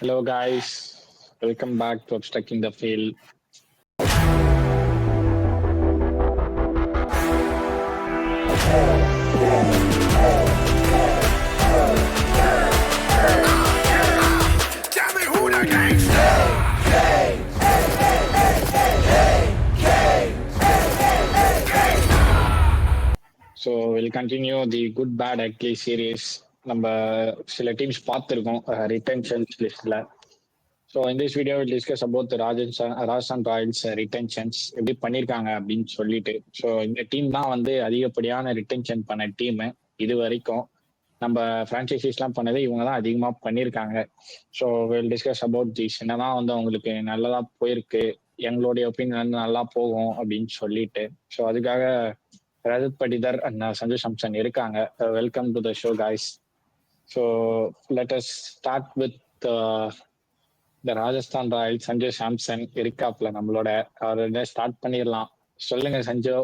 Hello, guys. Welcome back to Obstructing the Field. So we'll continue the good bad ugly series. நம்ம சில teams பார்த்துருக்கோம் retentions லிஸ்ட்ல. So in this video we'll discuss about the Rajasthan Royals retentions எப்படி பண்ணியிருக்காங்க அப்படின்னு சொல்லிட்டு. So இந்த team தான் வந்து அதிகப்படியான ரிட்டன்ஷன் பண்ண டீம் இது வரைக்கும். நம்ம ஃப்ரான்ச்சைசிஸ்லாம் பண்ணது இவங்க தான் அதிகமாக பண்ணியிருக்காங்க. So will discuss about this. என்னதான் வந்து அவங்களுக்கு நல்லதாக போயிருக்கு, எங்களுடைய ஒப்பீனியன் வந்து நல்லா போகும் அப்படின்னு சொல்லிட்டு. ஸோ அதுக்காக ரஜத் படிதர் அண்ட் சஞ்சு சாம்சன் இருக்காங்க. Welcome to the show guys. So let us start with the Rajasthan Royals. Sanju Samson இருக்காப்ல நம்மளோட. அவரோட ஸ்டார்ட் பண்ணிடலாம். சொல்லுங்க சஞ்சு,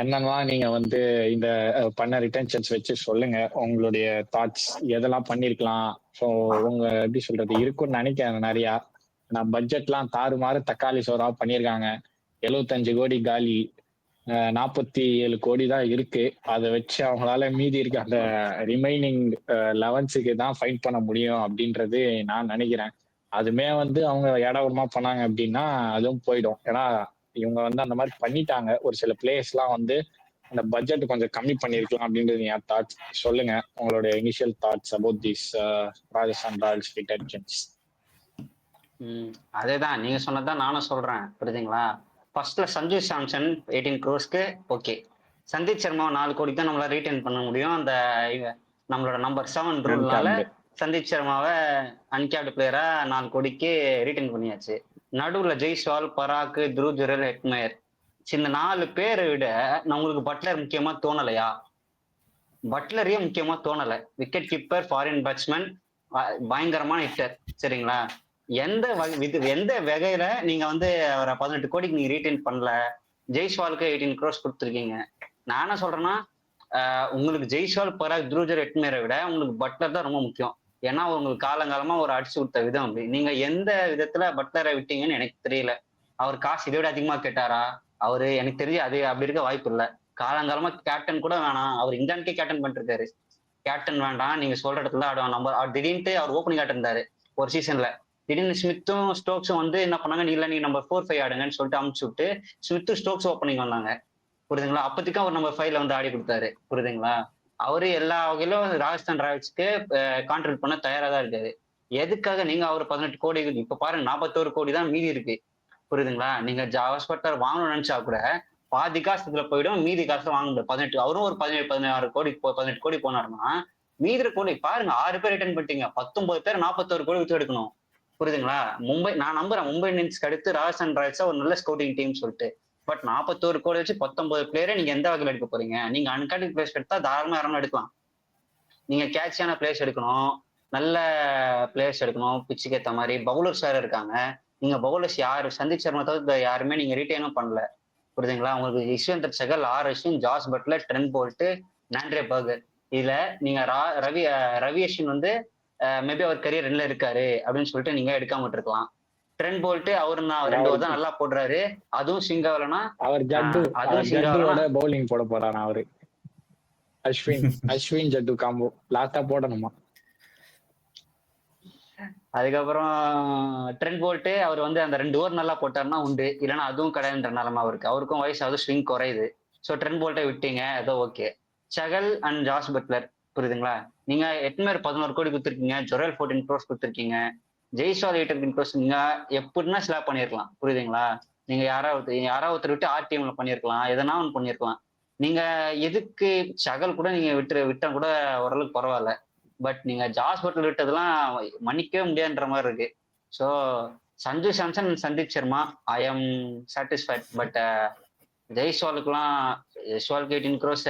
என்னெல்லாம் நீங்க வந்து இந்த பண்ண ரிட்டன்ஷன்ஸ் வச்சு சொல்லுங்க உங்களுடைய தாட்ஸ். எதெல்லாம் பண்ணிருக்கலாம்? ஸோ உங்க எப்படி சொல்றது இருக்குன்னு நினைக்கிறேன் நிறையா. நான் பட்ஜெட்லாம் தாறுமாறு தக்காளி சோறா பண்ணியிருக்காங்க. 75 கோடி காலி, 47 கோடி தான் இருக்கு. அதை வச்சு அவங்களால மீதி இருக்க அந்த ரிமைனிங் 11க்கு தான் ஃபைட் பண்ண முடியும் அப்படின்றது நான் நினைக்கிறேன். அதுமே வந்து அவங்க இடமா பண்ணாங்க அப்படின்னா அதுவும் போயிடும். ஏன்னா இவங்க வந்து அந்த மாதிரி பண்ணிட்டாங்க. ஒரு சில பிளேயர்ஸ்லாம் வந்து அந்த பட்ஜெட் கொஞ்சம் கம்மி பண்ணிருக்கலாம் அப்படின்றது என் தாட்ஸ். சொல்லுங்க உங்களுடைய initial thoughts about this Rajasthan Royals retentions. அதேதான் நீங்க சொன்னதான் நானும் சொல்றேன், புரியுதுங்களா? ஃபர்ஸ்ட்ல சஞ்சு சாம்சன் 18 crores ஓகே. சந்தீப் சர்மா 4 கோடி தான் நம்மளால ரீட்டைன் பண்ண முடியும். அந்த நம்மளோட நம்பர் 7 ரூல்னால சந்தீப் சர்மாவை அன்கேப்டு பிளேயரா 4 கோடிக்கு ரீட்டைன் பண்ணியாச்சு. நடுவுல ஜெய்ஸ்வால், பராக், த்ருவ் ஜுரல், ஹெட்மயர், இந்த 4 பேரை விட நம்மளுக்கு பட்லர் முக்கியமா தோணலையா? பட்லரையே முக்கியமா தோணலை. விக்கெட் கீப்பர், ஃபாரின் பேட்ஸ்மேன், பயங்கரமான ஹிட்டர், சரிங்களா? எந்த வகையில நீங்க வந்து அவரை 18 கோடிக்கு நீங்க ரீட்டைன் பண்ணல? ஜெய்ஸ்வாலுக்கு 18 crores கொடுத்துருக்கீங்க. நான் என்ன சொல்றேன்னா, உங்களுக்கு ஜெய்ஸ்வால், பராக், த்ருவ், எட்மேரை விட உங்களுக்கு பட்லர் தான் ரொம்ப முக்கியம். ஏன்னா உங்களுக்கு காலங்காலமா ஒரு அடிச்சு கொடுத்த விதம் அப்படி. நீங்க எந்த விதத்துல பட்லரை விட்டீங்கன்னு எனக்கு தெரியல. அவர் காசு இதை விட அதிகமா கேட்டாரா? அவரு எனக்கு தெரிஞ்சு அது அப்படி இருக்க வாய்ப்பு இல்லை. காலங்காலமா கேப்டன் கூட வேணாம், அவர் இங்கிலாந்துக்கே கேப்டன் பண்ணிட்டு இருக்காரு. கேப்டன் வேண்டாம், நீங்க சொல்ற இடத்துல ஆடுவான் நம்பர். அவர் திடீர்னு அவர் ஓப்பனிங் ஆட்டிருந்தாரு ஒரு சீசன்ல. திடீர்னு ஸ்மித்தும் ஸ்டோக்ஸும் வந்து என்ன பண்ணாங்க, நீங்க நம்பர் 4-5 ஆடுங்கன்னு சொல்லிட்டு அமுச்சு விட்டு ஸ்மித்தும் ஸ்டோக்ஸ் ஓப்பனிங் வந்தாங்க, புரியுதுங்களா? அப்போதைக்கும் அவர் நம்பர் 5ல வந்து ஆடி கொடுத்தாரு, புரியுதுங்களா? அவரு எல்லா வகையிலும் ராஜஸ்தான் ராயல்ஸ்க்கு கான்ட்ரிபியூட் பண்ண தயாரா தான் இருக்காரு. எதுக்காக நீங்க அவர் 18 கோடி, இப்ப பாருங்க 41 கோடி தான் மீதி இருக்கு, புரியுதுங்களா? நீங்க ஜாவஸ் பட்லர் வாங்கணும்னு நினைச்சா கூட பாதி காசு இதுல போயிடும், மீதி காசு வாங்க முடியும். 18 அவரும் ஒரு 17-16 கோடி 18 கோடி போனாருன்னா மீதி கோடி பாருங்க. 6 பேர் ரிட்டர்ன் பண்ணிட்டீங்க, 19 பேர் 41 கோடி வித்து எடுக்கணும், புரியுதுங்களா? நான் நம்புறேன் மும்பை இந்தியன்ஸ்க்கு அடுத்து ராஜஸ்தான் ராயல்ஸா ஒரு நல்ல ஸ்கவுட்டிங் டீம் சொல்லிட்டு. பட் 41 கோடி வச்சு 19 பிளேயரை நீங்க எந்த வகையில் எடுக்க போறீங்க? நீங்க அன்கேட்டட் பிளேஸ் எடுத்தா தாராளமா யாரும் எடுக்கலாம். நீங்க கேட்சியான பிளேஸ் எடுக்கணும், நல்ல பிளேயர்ஸ் எடுக்கணும், பிச்சுக்கு ஏற்ற மாதிரி. பவுலர்ஸ் வேற இருக்காங்க. நீங்க பவுலர்ஸ் யாரு? சந்தீப் சர்மா தவிர யாருமே நீங்க ரீட்டைனும் பண்ணல, புரியுதுங்களா? உங்களுக்கு Yuzvendra Chahal, Ashwin, Jos Buttler, Trent Boult, Nandre Burger. இதுல நீங்க ரவி அஸ்வின் வந்து மேபி அவர் கரியர் என்ன இருக்காரு அப்படின்னு சொல்லிட்டு நீங்க எடுக்காம இருக்கலாம். ட்ரெண்ட் போல்ட் அவரு 2 தான் நல்லா போடுறாரு, அதுவும் சிங்காவலனா அவர் ஜட்டுவோட பவுலிங் போட போறாரு. அவரு அஸ்வின் ஜட்டு காம்போ லாஸ்டா போடணுமா? அதுக்கப்புறம் ட்ரெண்ட் போல்ட் அவர் வந்து அந்த 2 ஓவர் நல்லா போட்டாருன்னா உண்டு, இல்லைன்னா அதுவும் கிடையாதுன்ற நிலைமை அவருக்கு. அவருக்கும் வயசாவது ஸ்விங் குறையுது. ஸோ ட்ரெண்ட் போல்ட்டை விட்டீங்க, ஏதோ okay. Chahal and Jos Buttler, புரியுதுங்களா? நீங்க எட்மேர் 11 கோடி கொடுத்துருக்கீங்க, ஜொரல் 14 crores கொடுத்துருக்கீங்க, ஜெய்ஸ்வால் 18 crores. நீங்க எப்படின்னா ஸ்லாப் பண்ணிருக்கலாம், புரியுதுங்களா? நீங்க யாராவது விட்டு ஆர்டிஎம்ல பண்ணிருக்கலாம், எதனா ஒன்று பண்ணிருக்கலாம். நீங்க எதுக்கு சகல் கூட நீங்க விட்டா கூட ஓரளவுக்கு பரவாயில்ல. பட் நீங்க ஜாஸ் பட்லர் விட்டதெல்லாம் மன்னிக்கவே முடியாதுன்ற மாதிரி இருக்கு. So Sanju Samson, Sandeep Sharma I am satisfied. But ஜெய்ஸ்வாலுக்குலாம் 18 crores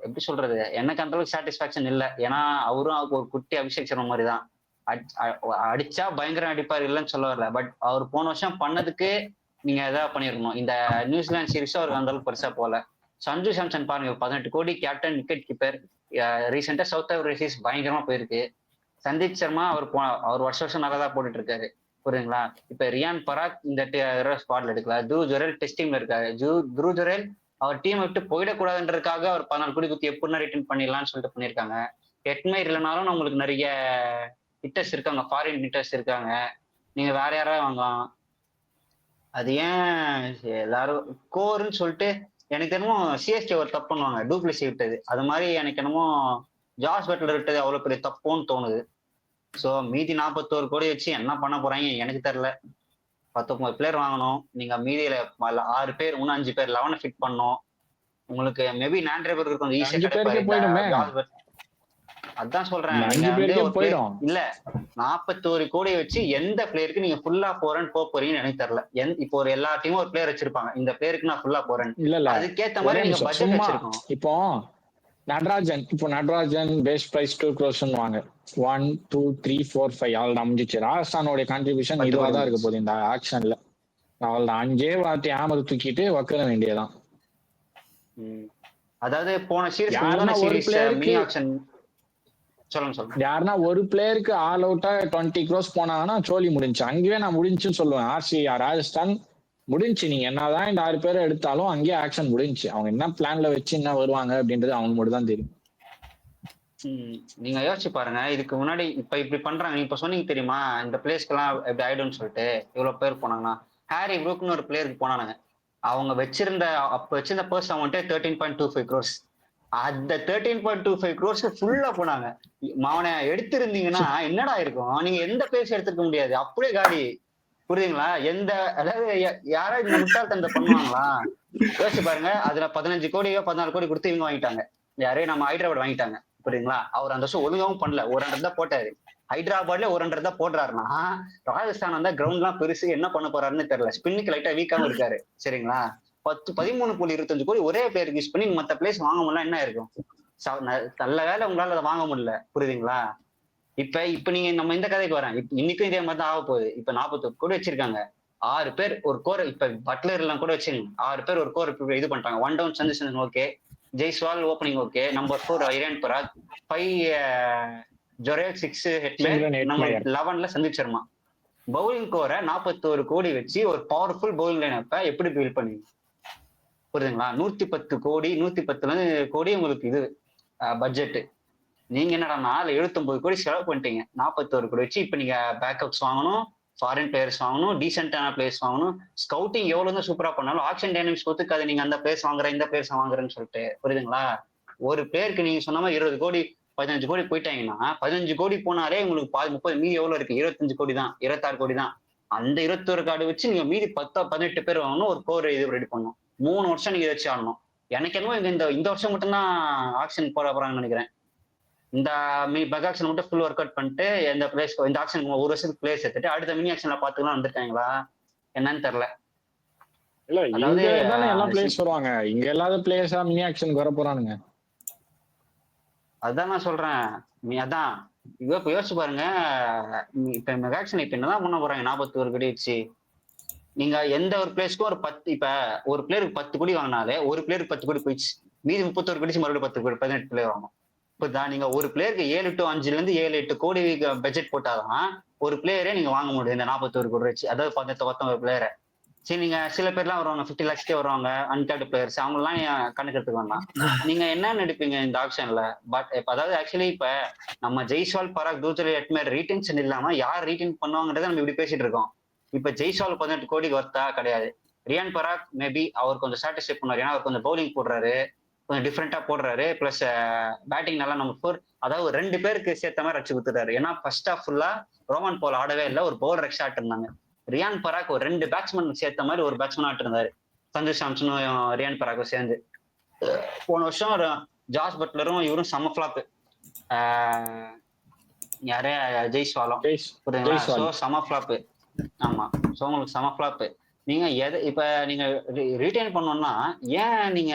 எப்படி சொல்றது, எனக்கு அந்த அளவுக்கு சாட்டிஸ்பாக்சன் இல்லை. ஏன்னா அவரும் ஒரு குட்டி அபிஷேக் சர்மா மாதிரி தான். அடிச்சா பயங்கரம் அடிப்பார், இல்லைன்னு சொல்ல வரல. பட் அவர் போன வருஷம் பண்ணதுக்கு நீங்க எதாவது பண்ணிருக்கணும். இந்த நியூசிலாந்து சீரீஸும் அவருக்கு அந்த அளவுக்கு பெருசா போல. சஞ்சு சாம்சன் பாருங்க, 18 கோடி கேப்டன், விக்கெட் கீப்பர். ரீசெண்டா சவுத் ஆப்பிரிக்கா சீரீஸ் பயங்கரமா போயிருக்கு. சந்தீப் சர்மா அவர் வருஷம் நல்லா தான் போட்டுட்டு இருக்காரு. புரியுதுங்களா? இப்ப ரியான் பராக் இந்த ஸ்குவாட்ல எடுக்கல. த்ரூ ஜுரேல் டெஸ்டிங்ல இருக்காரு. த்ரூ ஜுரேல் அவர் டீம் விட்டு போயிடக்கூடாதுன்றதுக்காக அவர் 14 கோடி குத்தி எப்படின்னா ரிட்டர்ன் பண்ணிடலாம்னு சொல்லிட்டு பண்ணியிருக்காங்க. எட்மைர் இல்லைனாலும் நம்மளுக்கு நிறைய ஹிட்டர்ஸ் இருக்காங்க, ஃபாரின் ஹிட்டர்ஸ் இருக்காங்க. நீங்க வேற யாராவது வாங்கலாம். அது ஏன் எல்லாரும் கோர்ன்னு சொல்லிட்டு எனக்கு என்னமோ சிஎஸ்கே ஒரு தப்பு பண்ணுவாங்க, டூப்ளிசி விட்டது. அது மாதிரி எனக்கு என்னமோ ஜார்ஜ் பட்லர் விட்டது அவ்வளவு பெரிய தப்புன்னு தோணுது. ஸோ மீதி 41 கோடி வச்சு என்ன பண்ண போறாங்க எனக்கு தெரியல. 19 பிளேயர் வாங்கணும், நீங்க மீதியில 6 பேர், இன்னும் 5 பேர் 11 ஃபிட் பண்ணணும். உங்களுக்கு மேபி நான்ட்ரேபர் கொஞ்சம் ஈஸியா கிடைப்பாரு. அதான் சொல்றேன், நீங்க வந்து இல்ல 41 கோடி வச்சு எந்த பிளேயருக்கு நீங்க ஃபுல்லா போறேன்னு போறீங்கன்னு எனக்கு தெரியல. இப்போ ஒரு எல்லா டீமும் ஒரு பிளேயர் வச்சிருப்பாங்க, இந்த பிளேயருக்கு நான் ஃபுல்லா போறேன்னு. இல்ல அதுக்கேத்த மாதிரி நீங்க பட்ஜெட் வச்சிருக்கோம். இப்போ நடராஜன் பேஸ் பிரைஸ் 2 crores வாங்க. 1 2 3 4 5 ஆல் முடிஞ்சிச்சு. ராஜஸ்தானோட கான்ட்ரிபியூஷன் இதுவா தான் இருக்க போகுது இந்த ஆக்ஷன்ல. அவள் 5 வாட்டி ஆமது தூக்கிட்டு வைக்க வேண்டியதான். அதாவது போன சீரிஸ் யாருன்னா ஒரு பிளேயருக்கு ஆல் அவுட்டா 20 crores போனாங்கன்னா சோலி முடிஞ்சு. அங்கேயே நான் முடிஞ்சுன்னு சொல்லுவேன். ராஜஸ்தான் முடிஞ்சு. நீங்க என்னதான் இந்த 6 பேரை எடுத்தாலும் அங்கேயே ஆக்ஷன் முடிஞ்சு. அவங்க என்ன பிளான்ல வச்சு என்ன வருவாங்க அப்படின்றது அவங்க மட்டும் தான் தெரியும். நீங்க யோசிச்சு பாருங்க, இதுக்கு முன்னாடி இப்ப இப்படி பண்றாங்க. இப்ப சொன்னீங்க தெரியுமா, இந்த பிளேஸ்க்கெல்லாம் எப்படி ஆயிடும்னு சொல்லிட்டு இவ்வளவு பேர் போனாங்கன்னா, ஹாரி ப்ரூக்னு ஒரு பிளேயருக்கு போனானுங்க. அவங்க அப்ப வச்சிருந்த பர்ஸ் அமௌண்ட்டே 13.25 crores. அந்த 13.25 crores ஃபுல்லா போனாங்க. அவனை எடுத்திருந்தீங்கன்னா என்னடா இருக்கும்? நீங்க எந்த பிளேஸ் எடுத்துக்க முடியாது, அப்படியே காலி. புரியுதுங்களா? அதாவது யாராவது இந்த முட்டாள்தனத்தை பண்ணுவாங்களா? யோசிச்சு பாருங்க. அதுல 15 கோடியோ 14 கோடி கொடுத்து இவங்க வாங்கிட்டாங்க. யாரே நம்ம ஹைதராபாத் வாங்கிட்டாங்க. புரியுதுங்களா? அவர் அந்த வருஷம் ஒழுங்காவும் பண்ணல. 100 தான் போட்டாரு. ஹைதராபாத்ல 100 தான் போடுறாருன்னா, ராஜஸ்தான் வந்தா கிரவுண்ட் எல்லாம் பெருசு என்ன பண்ண போறாருன்னு தெரியல. ஸ்பின்னுக்கு லைட்டா வீக்காவும் இருக்காரு. சரிங்களா? 13.25 கோடி ஒரே பிளேயருக்கு யூஸ் பண்ணி மத்த பிளேஸ் வாங்க முடியல, என்ன இருக்கும்? நல்ல வேலை உங்களால அதை வாங்க முடியல. புரியுதுங்களா? இப்ப நீங்க நம்ம இந்த கதைக்கு வரேன். இன்னைக்கும் இதே மாதிரி தான் ஆக போகுது. இப்ப 41 கோடி வச்சிருக்காங்க. 6 பேர் ஒரு கோர். இப்ப பட்லர் எல்லாம் கூட வச்சுங்க, 6 பேர் ஒரு கோர் இது பண்ணிட்டாங்க. 1 down சந்திரசன் okay, Jaiswal opening okay, number 4 Riyan Parag, 5 Jurel, 6 Hetmyer, number 11 Sandeep Sharma. Bowling core 41 கோடி வச்சு ஒரு பவர்ஃபுல் பவுலிங் லைனப்ப எப்படி பில்ட் பண்ணி? புரியுதுங்களா? 110 கோடி 110 கோடி உங்களுக்கு இது பட்ஜெட். நீங்க என்னடா 79 கோடி செலவு பண்ணிட்டீங்க 41 கோடி வச்சு. இப்ப நீங்க பேக்கப்ஸ் வாங்கணும், ஃபாரின் பிளேயர்ஸ் வாங்கணும், டீசென்டான பிளேயர்ஸ் வாங்கணும். ஸ்கவுட்டிங் எவ்வளவு தான் சூப்பரா பண்ணாலும் ஆக்ஷன் டைனமிக்ஸ் ஒத்துக்காது. நீங்க அந்த பிளேஸ் வாங்குறேன் இந்த பிளேஸ் வாங்குறேன்னு சொல்லிட்டு. புரியுதுங்களா? ஒரு பிளேயருக்கு நீங்க சொன்ன மாதிரி 20 கோடி 15 கோடி போயிட்டாங்கன்னா, 15 கோடி போனாலே உங்களுக்கு 30 மீதி எவ்வளவு இருக்கு? 25 கோடி தான், 26 கோடி தான். அந்த 21 கார்டு வச்சு நீங்க மீதி 18 பேர் வாங்கணும், ஒரு கோர் இது ரெடி பண்ணணும். 3 வருஷம் நீங்க வச்சு ஆடணும். எனக்கு என்னமோ இந்த வருஷம் மட்டும்தான் ஆக்ஷன் போட போறாங்கன்னு நினைக்கிறேன். இந்த மெகா ஆக்ஷன் மட்டும் ஃபுல் ஒர்க் அவுட் பண்ணிட்டு இந்த பிளேஸ் இந்த ஆக்ஷன் ஒரு வருஷத்துக்கு பிளேஸ் எடுத்துட்டு அடுத்த மினி ஆக்ஷன்ல பாத்துக்கலாம் வந்துட்டாங்களா என்னன்னு தெரியல. இல்ல எல்லாம் பிளேஸ் வருவாங்க, இங்க எல்லாத பிளேயர்ஸா மினி ஆக்ஷனுக்கு வர போறானுங்க. அதான் நான் சொல்றேன். அதான் இப்ப யோசிச்சு பாருங்க. இப்ப மெகா ஆக்ஷன் இப்ப என்னதான் பண்ண போறாங்க? 41 கோடி வச்சு நீங்க எந்த ஒரு பிளேஸ்க்கும் ஒரு 10, இப்ப ஒரு பிளேயருக்கு 10 கோடி வாங்கினாலே ஒரு பிளேயருக்கு 10 கோடி போயிடுச்சு. மீதி 31 கோடி மறுபடியும் 10 கோடி 18 பிளேயர் வாங்கணும். இப்பதான் நீங்க ஒரு பிளேயருக்கு 7 to 5 7-8 கோடி பட்ஜெட் போட்டாதான் ஒரு பிளேயரே நீங்க வாங்க முடியும் இந்த 41 கோடி வச்சு. அதாவது 19 பிளேயரை. சரி, நீங்க சில பேர்லாம் வருவாங்க 50 lakhsக்கே வருவாங்க, அன்கேர்டு பிளேயர்ஸ், அவங்க எல்லாம் கணக்கெடுத்துக்க வேண்டாம். நீங்க என்னன்னு எடுப்பீங்க இந்த ஆப்ஷன்ல? பட் அதாவது ஆக்சுவலி இப்ப நம்ம ஜெய்ஸ்வால், பராக், தூஜல், எட்மேர் ரீடென்ஷன் இல்லாம யார் ரீடெயின் பண்ணுவாங்கன்றத நம்ம இப்படி பேசிட்டு இருக்கோம். இப்ப ஜெய்ஸ்வால் 18 கோடிக்கு வர்த்தா கிடையாது. ரியான் பராக் மேபி அவர் கொஞ்சம் சாட்டிஸ்ஃபை பண்ணுவார், ஏன்னா அவர் கொஞ்சம் பவுலிங் போடுறாரு, கொஞ்சம் டிஃப்ரெண்டா போடுறாரு, பிளஸ் பேட்டிங் நல்லா நம்ம அதாவது 2 பேருக்கு சேர்த்த மாதிரி அடிச்சு கொடுத்துறாரு. ஏன்னா ஃபர்ஸ்ட் ஹாஃப் ஃபுல்லா ரோமன் போல் ஆடவே இல்லை, ஒரு பவுலர் எக்ஸ்ட்ரா ஆட்டு இருந்தாங்க. ரியான் பராக் ஒரு 2 பேட்ஸ்மேன் சேர்த்த மாதிரி ஒரு பேட்ஸ்மேன் ஆட்டு இருந்தாரு, சஞ்சு சாம்சனும் ரியான் பராக்கும் சேர்ந்து. போன வருஷம் ஜாஸ் பட்லரும் இவரும் செம ஃபிளாப், யாரே ஜெய்ஸ்வாலும் செம ஃபிளாப். ஆமா, ஸோ உங்களுக்கு செம ஃபிளாப். நீங்க இப்ப நீங்க ரீட்டைன் பண்ணோம்னா ஏன் நீங்க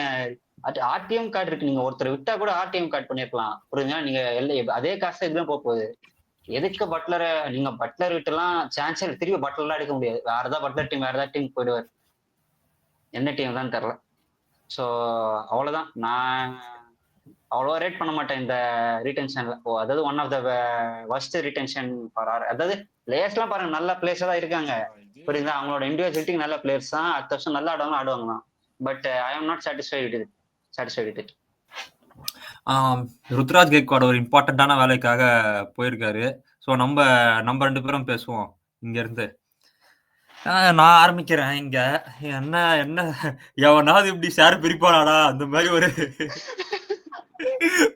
ஆர்டிஎம் கார்டு இருக்கு, நீங்க ஒருத்தர் விட்டா கூட ஆர்டிஎம் கார்டு பண்ணிருக்கலாம். புரியுதுங்களா? நீங்க அதே காசு இதுதான் போக போகுது. எதுக்கு பட்லரை நீங்க பட்லர் விட்டுலாம் சான்ஸே திருப்பி பட்லர்லாம் எடுக்க முடியாது. வேற ஏதாவது பட்லர் டீம் வேற ஏதாவது டீம் போயிடுவார், என்ன டீம் தான் தெரியல. ஸோ அவ்வளவுதான். நான் அவ்வளோ ரேட் பண்ண மாட்டேன் இந்த ரீடென்ஷன்ல. ஓ, அதாவது one of the worst retention for R. அதாவது பிளேயர்ஸ்லாம் பாருங்க, நல்ல பிளேயர்ஸா தான் இருக்காங்க, புரியுதா? அவங்களோட இண்டிவிஜுவலிட்டிக்கு நல்ல பிளேயர்ஸ் தான், அடுத்த வருஷம் நல்லா ஆடுவாங்க தான். But I am not satisfied with. Ruturaj Gaikwad ஒரு இம்பார்ட்டன்டான வேலைக்காக போயிருக்காரு. ஸோ நம்ம 2 பேரும் பேசுவோம் இங்க இருந்து. நான் ஆரம்பிக்கிறேன். இங்க என்ன எவனாவது இப்படி ஷேர் பிரிப்பானாடா, அந்த மாதிரி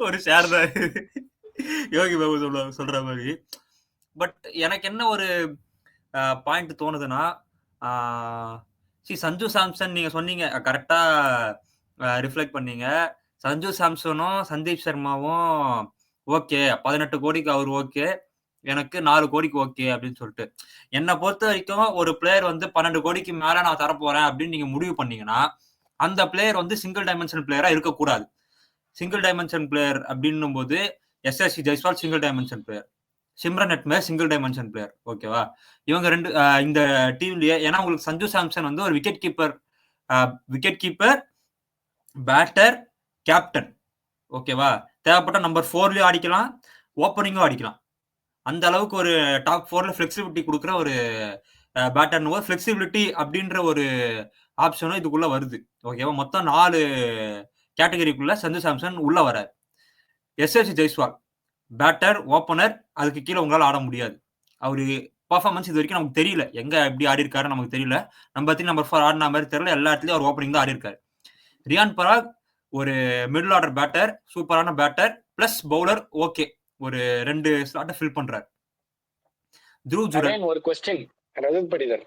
ஒரு ஷேர் தான் யோகி பாபு சொல்ற மாதிரி. பட் எனக்கு என்ன ஒரு பாயிண்ட் தோணுதுன்னா, சஞ்சு சாம்சன் நீங்க சொன்னீங்க, கரெக்டா ரிஃப்ளெக்ட் பண்ணீங்க. சஞ்சு சாம்சனும் சந்தீப் சர்மாவும் ஓகே, 18 கோடிக்கு அவர் ஓகே, எனக்கு 4 கோடிக்கு ஓகே அப்படின்னு சொல்லிட்டு. என்னை பொறுத்த வரைக்கும் ஒரு பிளேயர் 12 கோடிக்கு மேல நான் தரப்போறேன் அப்படின்னு நீங்க முடிவு பண்ணீங்கன்னா, அந்த பிளேயர் சிங்கிள் டைமென்ஷன் பிளேயரா இருக்கக்கூடாது. சிங்கிள் டைமென்ஷன் பிளேயர் அப்படின்னும் போது எஸ்எஸ்சி Jaiswal single dimension player, Shimron Hetmyer single dimension player, ஓகேவா? இவங்க 2 இந்த டீம்லயே. ஏன்னா உங்களுக்கு சஞ்சு சாம்சன் ஒரு விக்கெட் கீப்பர், பேட்டர், கேப்டன், ஓகேவா? தேவைப்பட்ட நம்பர் 4லயும் அடிக்கலாம், ஓப்பனிங்கும் அடிக்கலாம். அந்த அளவுக்கு ஒரு டாப் 4ல ஃபிளெக்சிபிலிட்டி கொடுக்குற ஒரு பேட்டர்னு, ஃபிளெக்சிபிலிட்டி அப்படின்ற ஒரு ஆப்ஷனும் இதுக்குள்ள வருது, ஓகேவா? மொத்தம் 4 கேட்டகரிக்குள்ள சஞ்சு சாம்சன் உள்ள வராரு. எஸ்எஸ்சி ஜெய்ஸ்வால் பேட்டர், ஓப்பனர், அதுக்கு கீழே உங்களால் ஆட முடியாது. அவரு பர்ஃபார்மன்ஸ் இது வரைக்கும் நமக்கு தெரியல, எங்க எப்படி ஆடி இருக்காரு நமக்கு தெரியல. நம்பர் 3 நம்பர் 4 ஆடின மாதிரி தெரியல, எல்லா இடத்துலயும் அவர் ஓப்பனிங் தான் ஆடி இருக்காரு. ரியான் பராக் ஒரு மிடில் ஆர்டர் பேட்டர், சூப்பரான பேட்டர் பிளஸ் பவுலர், ஓகே, ஒரு 2 ஸ்லாட்டை ஃபில் பண்றாரு. த்ருவ் ஜுரல் ஒரு क्वेश्चन ரஜத் படிதர்.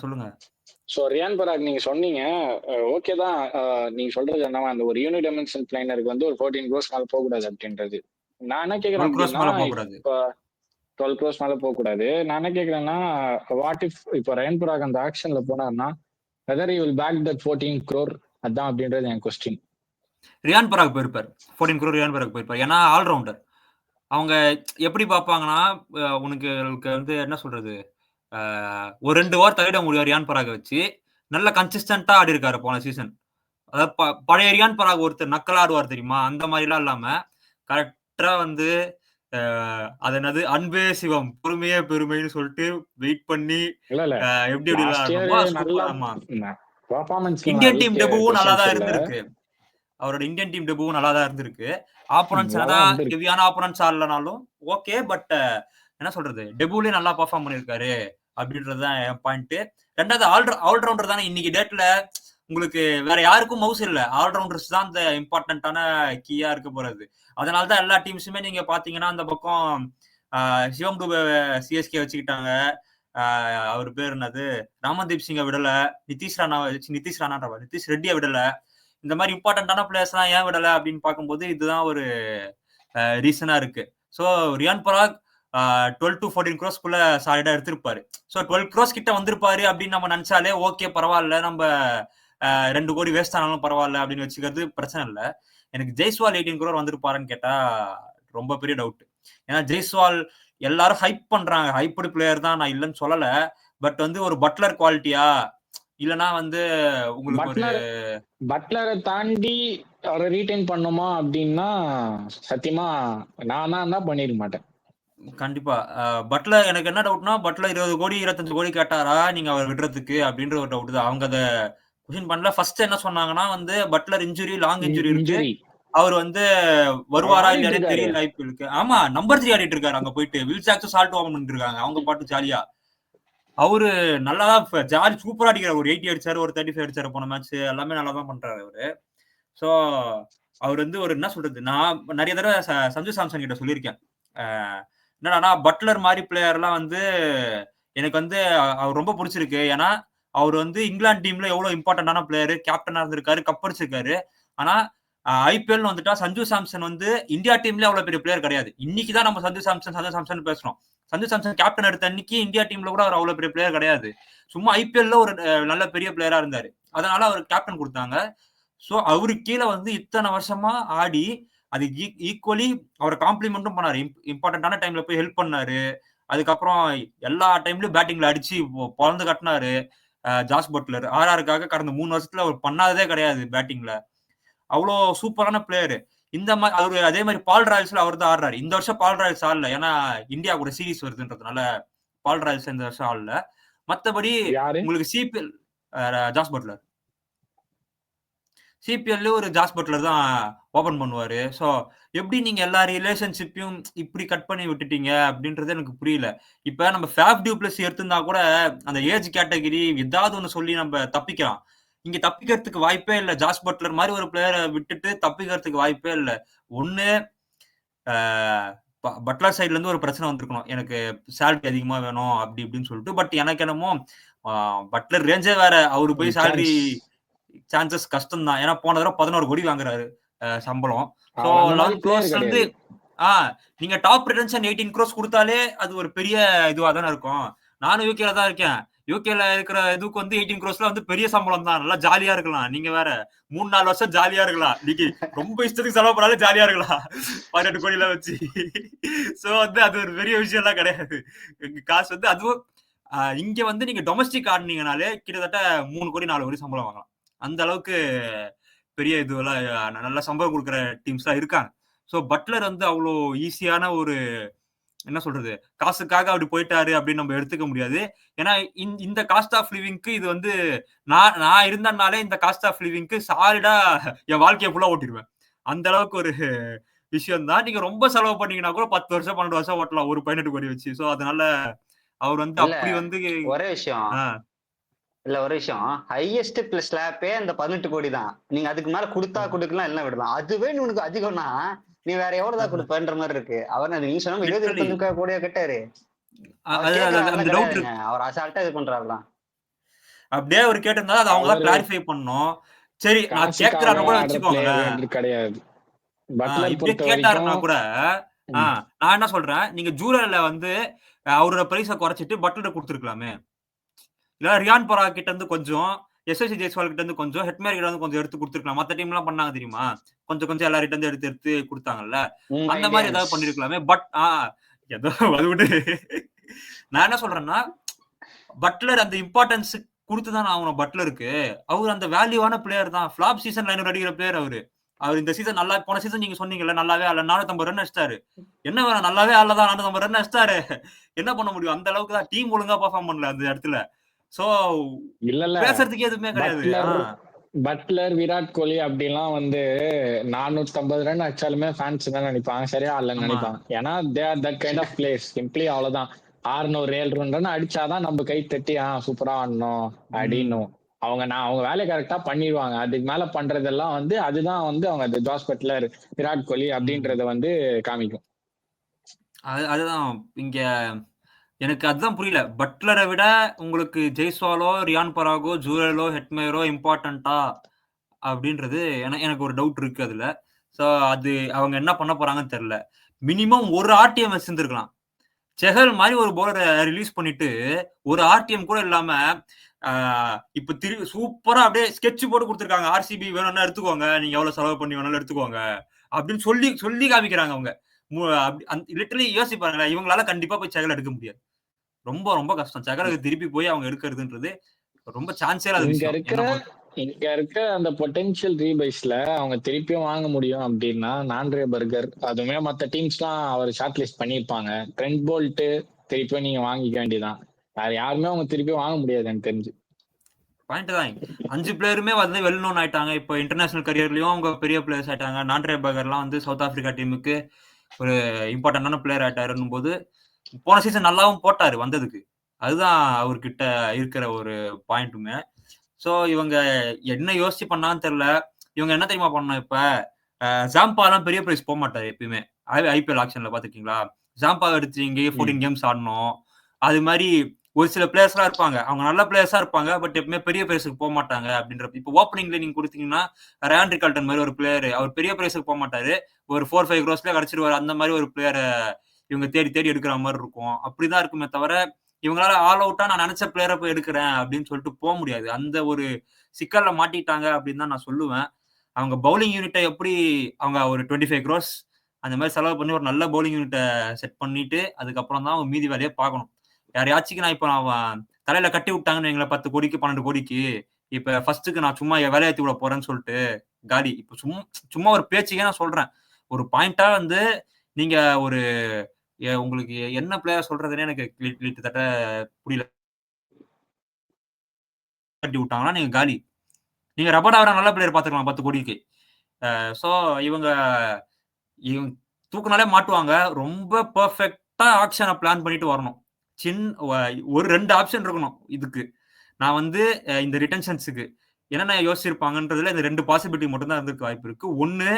சொல்லுங்க. ஸோ ரியான் பராக் நீங்க சொன்னீங்க, ஓகே தான். நீங்க சொல்றது என்னவா, அந்த ஒரு யூனி டைமென்ஷன் பிளைனருக்கு ஒரு 14 க்ரோஸ் மேல போகக்கூடாது அப்படின்றது. நான் என்ன கேட்கறேன், 12 க்ரோஸ் மேல போகக்கூடாது. நான் என்ன கேட்கறேன்னா, வாட் இஃப் இப்போ ரியான் பராக் அந்த ஆக்ஷன்ல போனார்னா, whether you will bag that 14 crore, அதான் அப்படின்றது என் கொஸ்டின். ரியான் பராக் போயிருப்பார், 14 crore ரியான் பராக் போயிருப்பார். ஏன்னா ஆல்ரவுண்டர். அவங்க எப்படி பார்ப்பாங்கன்னா, உனக்கு என்ன சொல்றது, ஒரு 2 ஓவர் தவிட முடியும் ரியான் பராக வச்சு. நல்ல கன்சிஸ்டன்டா ஆடி இருக்காரு போன சீசன். அதாவது பழைய ரியான் பராக் ஒருத்தர் நக்கல் ஆடுவார் தெரியுமா, அந்த மாதிரி எல்லாம் இல்லாம கரெக்டா அது என்னது, அன்பே சிவம் பொறுமையே பெருமைன்னு சொல்லிட்டு வெயிட் பண்ணி எப்படி இந்தியன் டீம் டெபுவும் நல்லா தான் இருந்திருக்கு. அவரோட இந்தியன் டீம் டெபுவும் நல்லா தான் இருந்திருக்கு. ஆப்போனன்ட்ஸ் தான் ஹெவியான ஆப்போனன்ட்ஸ் ஆடலனாலும் ஓகே, பட் என்ன சொல்றது, டெபுலயே நல்லா பெர்ஃபார்ம் பண்ணிருக்காரு அப்படின்றதுதான் என் பாயிண்ட். ரெண்டாவது ஆல்ரவுண்டர் தானே இன்னைக்கு டேட்ல. உங்களுக்கு வேற யாருக்கும் மவுஸ் இல்ல, ஆல்ரவுண்டர்ஸ் தான் இந்த இம்பார்ட்டன்டான கீயா இருக்க போறது. அதனாலதான் எல்லா டீம்ஸுமே நீங்க பாத்தீங்கன்னா அந்த பக்கம் சிவம் டூபே சிஎஸ்கே வச்சுக்கிட்டாங்க. அவர் பேர் என்னது, ராமன்தீப் சிங்கை விடல, நிதிஷ் ரெட்டியை விடல. இந்த மாதிரி இம்பார்ட்டன்டான பிளேயர்ஸ் எல்லாம் ஏன் விடல அப்படின்னு பார்க்கும்போது இதுதான் ஒரு ரீசனா இருக்கு. So Riyan Parag 12 to 14 crores சாலிடா எடுத்திருப்பாரு. ஸோ 12 crores கிட்ட வந்திருப்பாரு அப்படின்னு நம்ம நினைச்சாலே ஓகே, பரவாயில்ல, நம்ம 2 கோடி வேஸ்ட் ஆனாலும் பரவாயில்ல அப்படின்னு வச்சுக்கிறது பிரச்சனை இல்லை. எனக்கு ஜெய்ஸ்வால் 18 crore வந்திருப்பாருன்னு கேட்டா ரொம்ப பெரிய டவுட். ஏன்னா ஜெய்ஸ்வால் எல்லாரும் ஹைப் பண்றாங்க, ஹைப்படு பிளேயர் தான், நான் இல்லைன்னு சொல்லல. பட் ஒரு பட்லர் குவாலிட்டியா, இல்லனா உங்களுக்கு ஒரு பட்லரை தாண்டி அவரை ரீடைன் பண்ணுமா அப்படின்னா சத்தியமா நான் தான் பண்ணிருக்க மாட்டேன். கண்டிப்பா பட்லர், எனக்கு என்ன டவுட்னா, பட்லர் 20 கோடி 25 கோடி கேட்டாரா நீங்க அவர் விடுறதுக்கு அப்படின்ற ஒரு டவுட் தான். அவங்க அதை கொஸ்டின் பண்ணல. ஃபர்ஸ்ட் என்ன சொன்னாங்கன்னா பட்லர் இன்ஜுரி, லாங் இன்ஜுரி இருக்கு, அவர் வருவாரா இல்லையானே தெரியல ஐபிஎலுக்கு. ஆமா, நம்பர் 3 ஆடிட்டு இருக்காரு அங்க போயிட்டு. வில் ஜாக்ஸும் சால்ட் ஓபன் பண்ணிட்டு இருக்காங்க அவங்க பாட்டு ஜாலியா. அவரு நல்லாதான் ஜாலி சூப்பரா அடிக்கிறார். ஒரு 80 அடிச்சாரு, ஒரு 35 அடிச்சாரு போன மேட்ச். எல்லாமே நல்லா தான் பண்றாரு அவரு. ஸோ அவர் ஒரு என்ன சொல்றது, நான் நிறைய தடவை சஞ்சு சாம்சன் கிட்ட சொல்லியிருக்கேன், என்னன்னா பட்லர் மாதிரி பிளேயர்லாம் எனக்கு அவர் ரொம்ப பிடிச்சிருக்கு. ஏன்னா அவர் இங்கிலாந்து டீம்ல எவ்வளவு இம்பார்ட்டன்டான பிளேயர், கேப்டனா இருந்திருக்காரு, கப் அடிச்சிருக்காரு. ஆனா ஐபிஎல் வந்துட்டா சஞ்சு சாம்சன் இந்தியா டீம்ல அவ்வளவு பெரிய பிளேயர் கிடையாது. இன்னைக்குதான் நம்ம சஞ்சு சாம்சன் பேசுறோம். சஞ்சு சாம்சன் கேப்டன் எடுத்த அன்னைக்கு இந்தியா டீம்ல கூட அவர் அவ்வளவு பெரிய பிளேயர் கிடையாது. சும்மா ஐபிஎல்ல ஒரு நல்ல பெரிய பிளேயரா இருந்தாரு, அதனால அவர் கேப்டன் கொடுத்தாங்க. ஸோ அவருக்கு கீழே இத்தனை வருஷமா ஆடி அது ஈக்குவலி அவரை காம்ப்ளிமெண்ட்டும் பண்ணாரு. இம்பார்ட்டன்டான டைம்ல போய் ஹெல்ப் பண்ணாரு. அதுக்கப்புறம் எல்லா டைம்லயும் பேட்டிங்ல அடிச்சு பொழந்து கட்டினாரு. ஜாஸ் பட்லர் ஆர்ஆருக்காக கடந்த 3 வருஷத்துல அவர் பண்ணாததே கிடையாது பேட்டிங்ல. அவ்வளோ சூப்பரான பிளேயரு. இந்த மாதிரி அவரு அதே மாதிரி பால் ராயல்ஸ்ல அவர் தான் ஆடுறாரு. இந்த வருஷம் பால் ராயல்ஸ் ஆடல, ஏன்னா இந்தியா கூட சீரிஸ் வருதுன்றதுனால பால் ராயல்ஸ் இந்த வருஷம் ஆடல. மத்தபடி உங்களுக்கு சிபிஎல் ஜாஸ் பட்லர், சிபிஎல்ல ஒரு ஜாஸ் பட்லர் தான் ஓபன் பண்ணுவாரு. ஸோ எப்படி நீங்க எல்லா ரிலேஷன்ஷிப்பையும் இப்படி கட் பண்ணி விட்டுட்டீங்க அப்படின்றது எனக்கு புரியல. இப்ப நம்ம ஃபேப் டியூப்ளசி எடுத்திருந்தா கூட அந்த ஏஜ் கேட்டகரி ஏதாவது ஒன்று சொல்லி நம்ம தப்பிக்கலாம். இங்க தப்பிக்கிறதுக்கு வாய்ப்பே இல்லை. ஜாஸ் பட்லர் மாதிரி ஒரு பிளேயரை விட்டுட்டு தப்பிக்கிறதுக்கு வாய்ப்பே இல்லை. ஒண்ணு பட்லர் சைட்ல இருந்து ஒரு பிரச்சனை வந்திருக்கணும், எனக்கு சேலரி அதிகமா வேணும் அப்படி இப்படின்னு சொல்லிட்டு. பட் எனக்கு என்னமோ பட்லர் ரேஞ்சே வேற. அவரு போய் சேலரி சான்சஸ் கஷ்டம் தான். ஏன்னா போன தடவை 11 கோடி வாங்குறாரு சம்பளம். ஸோ 11 crores வந்து நீங்க டாப் ரிட்டன்ஷன் 18 crores கொடுத்தாலே அது ஒரு பெரிய இதுவா தானே இருக்கும். நானும் யூகேல தான் இருக்கேன். யூகேல இருக்கிற இதுக்கு வந்து 18 crores வந்து பெரிய சம்பளம் தான். நல்லா ஜாலியா இருக்கலாம். நீங்க வேற 3-4 வருஷம் ஜாலியா இருக்கலாம். நீங்க ரொம்ப இஷ்டத்துக்கு செலவு பண்ணாலும் ஜாலியா இருக்கலாம் 18 கோடியில வச்சு. ஸோ வந்து அது ஒரு பெரிய விஷயம் எல்லாம் கிடையாது. காசு வந்து அதுவும் இங்க வந்து நீங்க டொமஸ்டிக் ஆடினீங்கனாலே கிட்டத்தட்ட 3 கோடி 4 கோடி சம்பளம் வாங்கலாம். அந்த அளவுக்கு பெரிய இதுவெல்லாம் நல்ல சம்பளம் கொடுக்குற டீம்ஸ் எல்லாம் இருக்காங்க. ஸோ பட்லர் வந்து அவ்வளோ ஈஸியான ஒரு என்ன சொல்றது காசுக்காக அப்படி போயிட்டாரு அப்படின்னு நம்ம எடுத்துக்க முடியாது. ஏன்னா இந்த காஸ்ட் ஆஃப் லிவிங்க்கு இது வந்து நான் இருந்தனாலே இந்த காஸ்ட் ஆஃப் லிவிங்க்கு சாலிடா என் வாழ்க்கையை ஃபுல்லா ஓட்டிடுவேன். அந்த அளவுக்கு ஒரு விஷயம் தான். நீங்க ரொம்ப செலவு பண்ணீங்கன்னா கூட 10 வருஷம் 12 வருஷம் ஓட்டலாம் ஒரு 18 கோடி வச்சு. ஸோ அதனால அவர் வந்து அப்படி வந்து ஒரே விஷயம் ஹையஸ்ட் பிளஸ் ஸ்லாப்பே அந்த 18 கோடி தான். நீங்க அதுக்கு மேல கொடுக்கலாம் எல்லாம் விடலாம். அதுவே உனக்கு அதிகம்னா நீ வேற எவ்வளவுதான் கொடுப்பன்ற மாதிரி இருக்கு. அவர் நீங்க சொன்ன 20 கோடியா கேட்டாரு. அவர் அசால்ட்டா இது பண்றாருலாம். அப்படியே அவர் கேட்டிருந்தா அது அவங்க தான் கிளாரிஃபை பண்ணணும். சரி நான் கேட்கறாரு கூட வச்சுக்கோங்க கிடையாது. இப்படியே கேட்டாருன்னா கூட நான் என்ன சொல்றேன், நீங்க ஜூலைல வந்து அவரோட பிரைஸை குறைச்சிட்டு பட்லர் கொடுத்துருக்கலாமே. இல்ல ரியான் பரா கிட்ட இருந்து கொஞ்சம், எஸ்எஸ்சி ஜெய்ஸ்வால் கிட்ட இருந்து கொஞ்சம், ஹெட்மேர் கிட்ட இருந்து கொஞ்சம் எடுத்து கொடுத்துருக்கலாம். மத்த டீம் எல்லாம் பண்ணாங்க தெரியுமா, கொஞ்சம் எல்லார்கிட்ட இருந்து எடுத்து கொடுத்தாங்கல்ல. அந்த மாதிரி ஏதாவது பண்ணிருக்கலாமே. பட் ஏதோ அது விட்டு நான் என்ன சொல்றேன்னா, பட்லர் அந்த இம்பார்ட்டன்ஸ் கொடுத்துதான் ஆகணும். பட்லருக்கு அவர் அந்த வேல்யூவான பிளேயர் தான். ஃபிளாப் சீசன் லைன் அடிக்கிற பிளேயர் அவரு. அவர் இந்த சீசன் நல்லா, போன சீசன் நீங்க சொன்னீங்கல்ல நல்லாவே ஆடல, 450 ரன் அடிச்சிட்டாரு. என்ன வேணும், நல்லாவே ஆடலதான் 450 ரன் அடிச்சிட்டாரு. என்ன பண்ண முடியும், அந்த அளவுக்கு தான் டீம் ஒழுங்கா பெர்ஃபார்ம் பண்ணல அந்த இடத்துல. சோ இல்ல பேசுறதுக்கு எதுவுமே கிடையாது. பட்லர் விராட் கோலி அப்படிலாம் வந்து 450 ரன் அடிச்சாலுமே ஃபேன்ஸ் தான் நினைப்பாங்க சரியா இல்லைன்னு நினைப்பாங்க. ஏன்னா they are that kind of players. Simply அவ்வளவுதான். 600-700 ரன் அடிச்சாதான் நம்ம கை தட்டி சூப்பரா ஆடணும் அப்படின்னு அவங்க வேலையை கரெக்டா பண்ணிடுவாங்க. அதுக்கு மேல பண்றதெல்லாம் வந்து அதுதான் வந்து அவங்க ஜாஸ் பட்லர் விராட் கோலி அப்படின்றத வந்து காமிக்கும். அதுதான் இங்க எனக்கு அதுதான் புரியல. பட்லரை விட உங்களுக்கு ஜெய்ஸ்வாலோ, ரியான் பராகோ, ஜூரலோ, ஹெட்மேரோ இம்பார்ட்டண்டா அப்படின்றது எனக்கு ஒரு டவுட் இருக்கு அதுல. ஸோ அது அவங்க என்ன பண்ண போறாங்கன்னு தெரியல. மினிமம் ஒரு ஆர்டிஎம் வச்சிருந்துருக்கலாம். செஹல் மாதிரி ஒரு போலரை ரிலீஸ் பண்ணிட்டு ஒரு ஆர்டிஎம் கூட இல்லாம இப்ப சூப்பரா அப்படியே ஸ்கெட்ச் போட்டு கொடுத்துருக்காங்க. ஆர்சிபி வேணும்னா எடுத்துக்கோங்க, நீங்க எவ்வளவு செலவு பண்ணி வேணாலும் எடுத்துக்கோங்க அப்படின்னு சொல்லி காமிக்கிறாங்க அவங்க. லிட்டரலி யோசிப்பாங்க, இவங்களால கண்டிப்பா போய் செகல் எடுக்க முடியாது. ரொம்ப ரொம்ப கஷ்டம் செகலுக்கு திருப்பி போய் அவங்க எடுக்கிறதுன்றது. ரொம்ப சான்ஸே இங்க இருக்க அந்த பொட்டென்ஷியல் ரீபைஸ்ல அவங்க திருப்பியும் வாங்க முடியும் அப்படின்னா நான்ரே பர்கர், அதுவுமே மற்ற டீம்ஸ்லாம் அவர் ஷார்ட் லிஸ்ட் பண்ணியிருப்பாங்க. ட்ரெண்ட் போல்ட் திருப்பியும் நீங்க வாங்கிக்க வேண்டியதான். வேற யாருமே அவங்க திருப்பி வாங்க முடியாது எனக்கு தெரிஞ்சு. பாயிண்ட் தான். 5 பிளேயருமே வந்து வெல் நோன் ஆயிட்டாங்க. இப்போ இன்டர்நேஷனல் கரியர்லயும் அவங்க பெரிய பிளேயர்ஸ் ஆயிட்டாங்க. நான்ரே பர்கர்லாம் வந்து சவுத் ஆப்பிரிக்கா டீமுக்கு ஒரு இம்பார்ட்டன்டான பிளேயர் ஆயிட்டாருன்னும் போது போன சீசன் நல்லாவும் போட்டாரு வந்ததுக்கு. அதுதான் அவர்கிட்ட இருக்கிற ஒரு பாயிண்ட்டுமே. ஸோ இவங்க என்ன யோசிச்சு பண்ணான்னு தெரியல. இவங்க என்ன தெரியுமா பண்ணணும், இப்ப ஜாம்பாலாம் பெரிய பிரைஸ் போக மாட்டாரு எப்பயுமே. ஐபிஎல் ஆக்ஷன்ல பாத்துக்கீங்களா, ஜாம்பா எடுத்து இங்கேயே 14 கேம்ஸ் ஆடணும். அது மாதிரி ஒரு சில பிளேயர்ஸ் எல்லாம் இருப்பாங்க, அவங்க நல்ல பிளேயர்ஸா இருப்பாங்க, பட் எப்பவுமே பெரிய பிரைஸுக்கு போக மாட்டாங்க அப்படின்ற. இப்போ ஓப்பனிங்ல நீங்க கொடுத்தீங்கன்னா ரயான் ரிகால்டன் மாதிரி ஒரு பிளேயர், அவர் பெரிய பிரைஸுக்கு போக மாட்டாரு, ஒரு 4-5 crores கிடைச்சிருவாரு. அந்த மாதிரி ஒரு பிளேயரை இவங்க தேடி எடுக்கிற மாதிரி இருக்கும். அப்படிதான் இருக்குமே தவிர இவங்களால ஆல் அவுட்டா நான் நினைச்ச பிளேயரை போய் எடுக்கிறேன் அப்படின்னு சொல்லிட்டு போக முடியாது. அந்த ஒரு சிக்கல்ல மாட்டிட்டாங்க அப்படின்னு தான் நான் சொல்லுவேன். அவங்க பவுலிங் யூனிட்டை எப்படி அவங்க ஒரு 25 crores அந்த மாதிரி செலவு பண்ணி ஒரு நல்ல பவுலிங் யூனிட்டை செட் பண்ணிட்டு அதுக்கப்புறம் தான் அவங்க மீதி வேலையை பார்க்கணும். யாரையாச்சுக்கு நான் இப்போ நான் தலையில கட்டி விட்டாங்கன்னு எங்களை 10 கோடிக்கு 12 கோடிக்கு இப்ப ஃபர்ஸ்ட்டுக்கு நான் சும்மா வேலையாத்தி விட போறேன்னு சொல்லிட்டு காலி. இப்போ சும்மா ஒரு பேச்சுக்கே நான் சொல்றேன். ஒரு பாயிண்டா வந்து நீங்க ஒரு உங்களுக்கு என்ன பிளேயர் சொல்றதுன்னே எனக்கு கிட்டத்தட்ட புரியல. கட்டி விட்டாங்கன்னா நீங்க காலி. நீங்க ரபடாவர நல்ல பிளேயர் பாத்துக்கலாம் 10 கோடிக்கு. சோ இவங்க தூக்குனாலே மாட்டுவாங்க. ரொம்ப பெர்ஃபெக்ட்டா ஆக்ஷன பிளான் பண்ணிட்டு வரணும். ஒரு 2 ஆப்ஷன் இருக்கணும் இதுக்கு. நான் வந்து இந்த ரிட்டென்ஷன்ஸுக்கு என்னென்ன யோசிச்சிருப்பாங்கன்றதுல இந்த 2 பாசிபிலிட்டி மட்டும் தான் இருந்திருக்க வாய்ப்பு இருக்கு. ஒண்ணு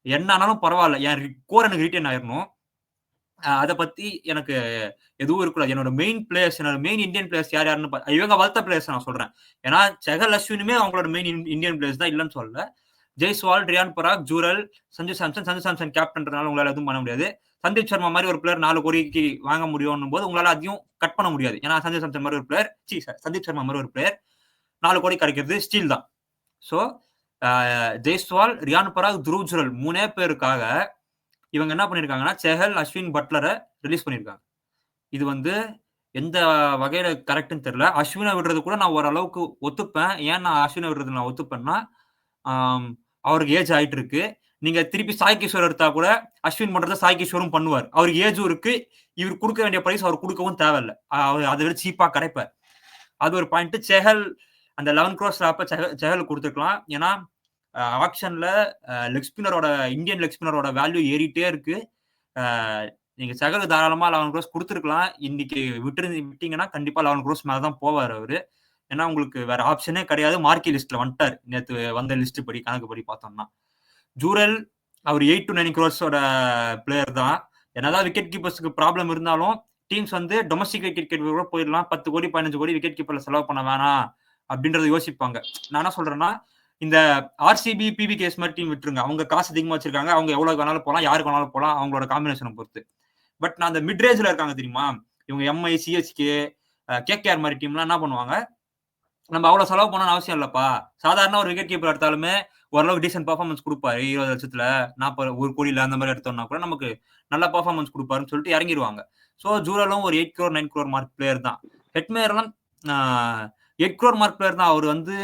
என்ன ஆனாலும் பரவாயில்ல. என் கோர் எனக்கு ரீட்டைன் ஆயிரணும். அத பத்தி எனக்கு எதுவும் இருக்கக்கூடாது. என்னோட மெயின் பிளேயர்ஸ், என்னோட மெயின் இந்தியன் பிளேயர்ஸ் யார் யாருன்னு இவங்க வளர்த்த பிளேயர்ஸ் நான் சொல்றேன். ஏன்னா செஹல், அஸ்வினுமே அவங்களோட மெயின் இந்தியன் பிளேயர்ஸ் தான், இல்லன்னு சொல்லல. ஜெய்ஸ்வால், ரியான் பராக், ஜூரல், சஞ்சு சாம்சன் கேப்டன்றனால உங்களால எதுவும் பண்ண முடியாது. சந்தீப் சர்மா மாதிரி ஒரு பிளேயர் 4 கோடிக்கு வாங்க முடியும் போது உங்களால அதையும் கட் பண்ண முடியாது. ஏன்னா சஞ்சு சாம்சன் மாதிரி ஒரு பிளேயர், சந்தீப் சர்மா மாதிரி ஒரு பிளேயர் 4 கோடி கிடைக்கிறது ஸ்டீல் தான். சோ ஜெய்ஸ்வால், ரியான் பராக், துருவ் ஜுரல் 3 பேருக்காக இவங்க என்ன பண்ணிருக்காங்கன்னா செஹல், அஸ்வின், பட்லரை ரிலீஸ் பண்ணிருக்காங்க. இது வந்து எந்த வகையில கரெக்ட்னு தெரியல. அஸ்வினை விடுறது கூட நான் ஓரளவுக்கு ஒத்துப்பேன். ஏன் நான் அஸ்வினை விடுறது நான் ஒத்துப்பேன்னா, அவருக்கு ஏஜ் ஆயிட்டு இருக்கு. நீங்க திருப்பி சாய் கிஷோர் எடுத்தா கூட அஸ்வின் பண்றத சாய் கிஷோரும் பண்ணுவார். அவருக்கு ஏஜும் இருக்கு. இவர் கொடுக்க வேண்டிய பிரைஸ் அவர் கொடுக்கவும் தேவையில்லை. அவர் அதை விட சீப்பா கிடைப்பார். அது ஒரு பாயிண்ட். செஹல் அந்த 11 crores அப்ப செஹல் கொடுத்துருக்கலாம். ஏன்னா ஆக்ஷன்ல இந்தியன் லெக் ஸ்பின்னரோட வேல்யூ ஏறிட்டே இருக்கு. நீங்க செஹல் தாராளமா 11 crores கொடுத்துருக்கலாம். இன்னைக்கு விட்டீங்கன்னா கண்டிப்பா 11 crores மேலதான் போவார் அவரு. ஏன்னா உங்களுக்கு வேற ஆப்ஷனே கிடையாது. மார்க்கி லிஸ்ட்ல வந்துட்டார். நேற்று வந்த லிஸ்ட் படி, கணக்கு படி பார்த்தோம்னா ஜூரல் அவர் 8 to 9 crores பிளேயர் தான். என்னதான் விக்கெட் கீப்பர்ஸ்க்கு ப்ராப்ளம் இருந்தாலும் டீம்ஸ் வந்து டொமஸ்டிக் விக்கெட் கூட போயிடலாம். 10 கோடி 15 கோடி விக்கெட் கீப்பர்ல செலவு பண்ண வேணாம் அப்படின்றத யோசிப்பாங்க. நான் என்ன சொல்றேன்னா, இந்த ஆர்சிபி, பிபிகேஎஸ் மாதிரி டீம் விட்டுருங்க. அவங்க காசு அதிகமா வச்சிருக்காங்க. அவங்க எவ்வளவு வேணாலும் போகலாம், யாருக்கு வேணாலும் போகலாம், அவங்களோட காம்பினேஷனை பொறுத்து. பட் நான் அந்த மிட் ரேஞ்ச்ல இருக்காங்க தெரியுமா, இவங்க எம்ஐ, சிஎஸ்கே, கேகேஆர் மாதிரி டீம்லாம் என்ன பண்ணுவாங்க, நம்ம அவ்வளவு செலவு பண்ணணும்னு அவசியம் இல்லப்பா. சாதாரண ஒரு விக்கெட் கீப்பர் எடுத்தாலுமே ஓரளவுக்கு டீசென்ட் பர்ஃபார்மன்ஸ் கொடுப்பாரு. 20 லட்சத்துல 40 1 கோடியில அந்த மாதிரி எடுத்தோம்னா கூட நமக்கு நல்ல பர்ஃபார்மன்ஸ் கொடுப்பாருன்னு சொல்லிட்டு இறங்கிடுவாங்க. ஸோ ஜூரலும் ஒரு 8 crore 9 crore மார்க் பிளேயர் தான். ஹெட்மேர்லாம் 8 crore மார்க் பிளேயர் தான். அவர் வந்து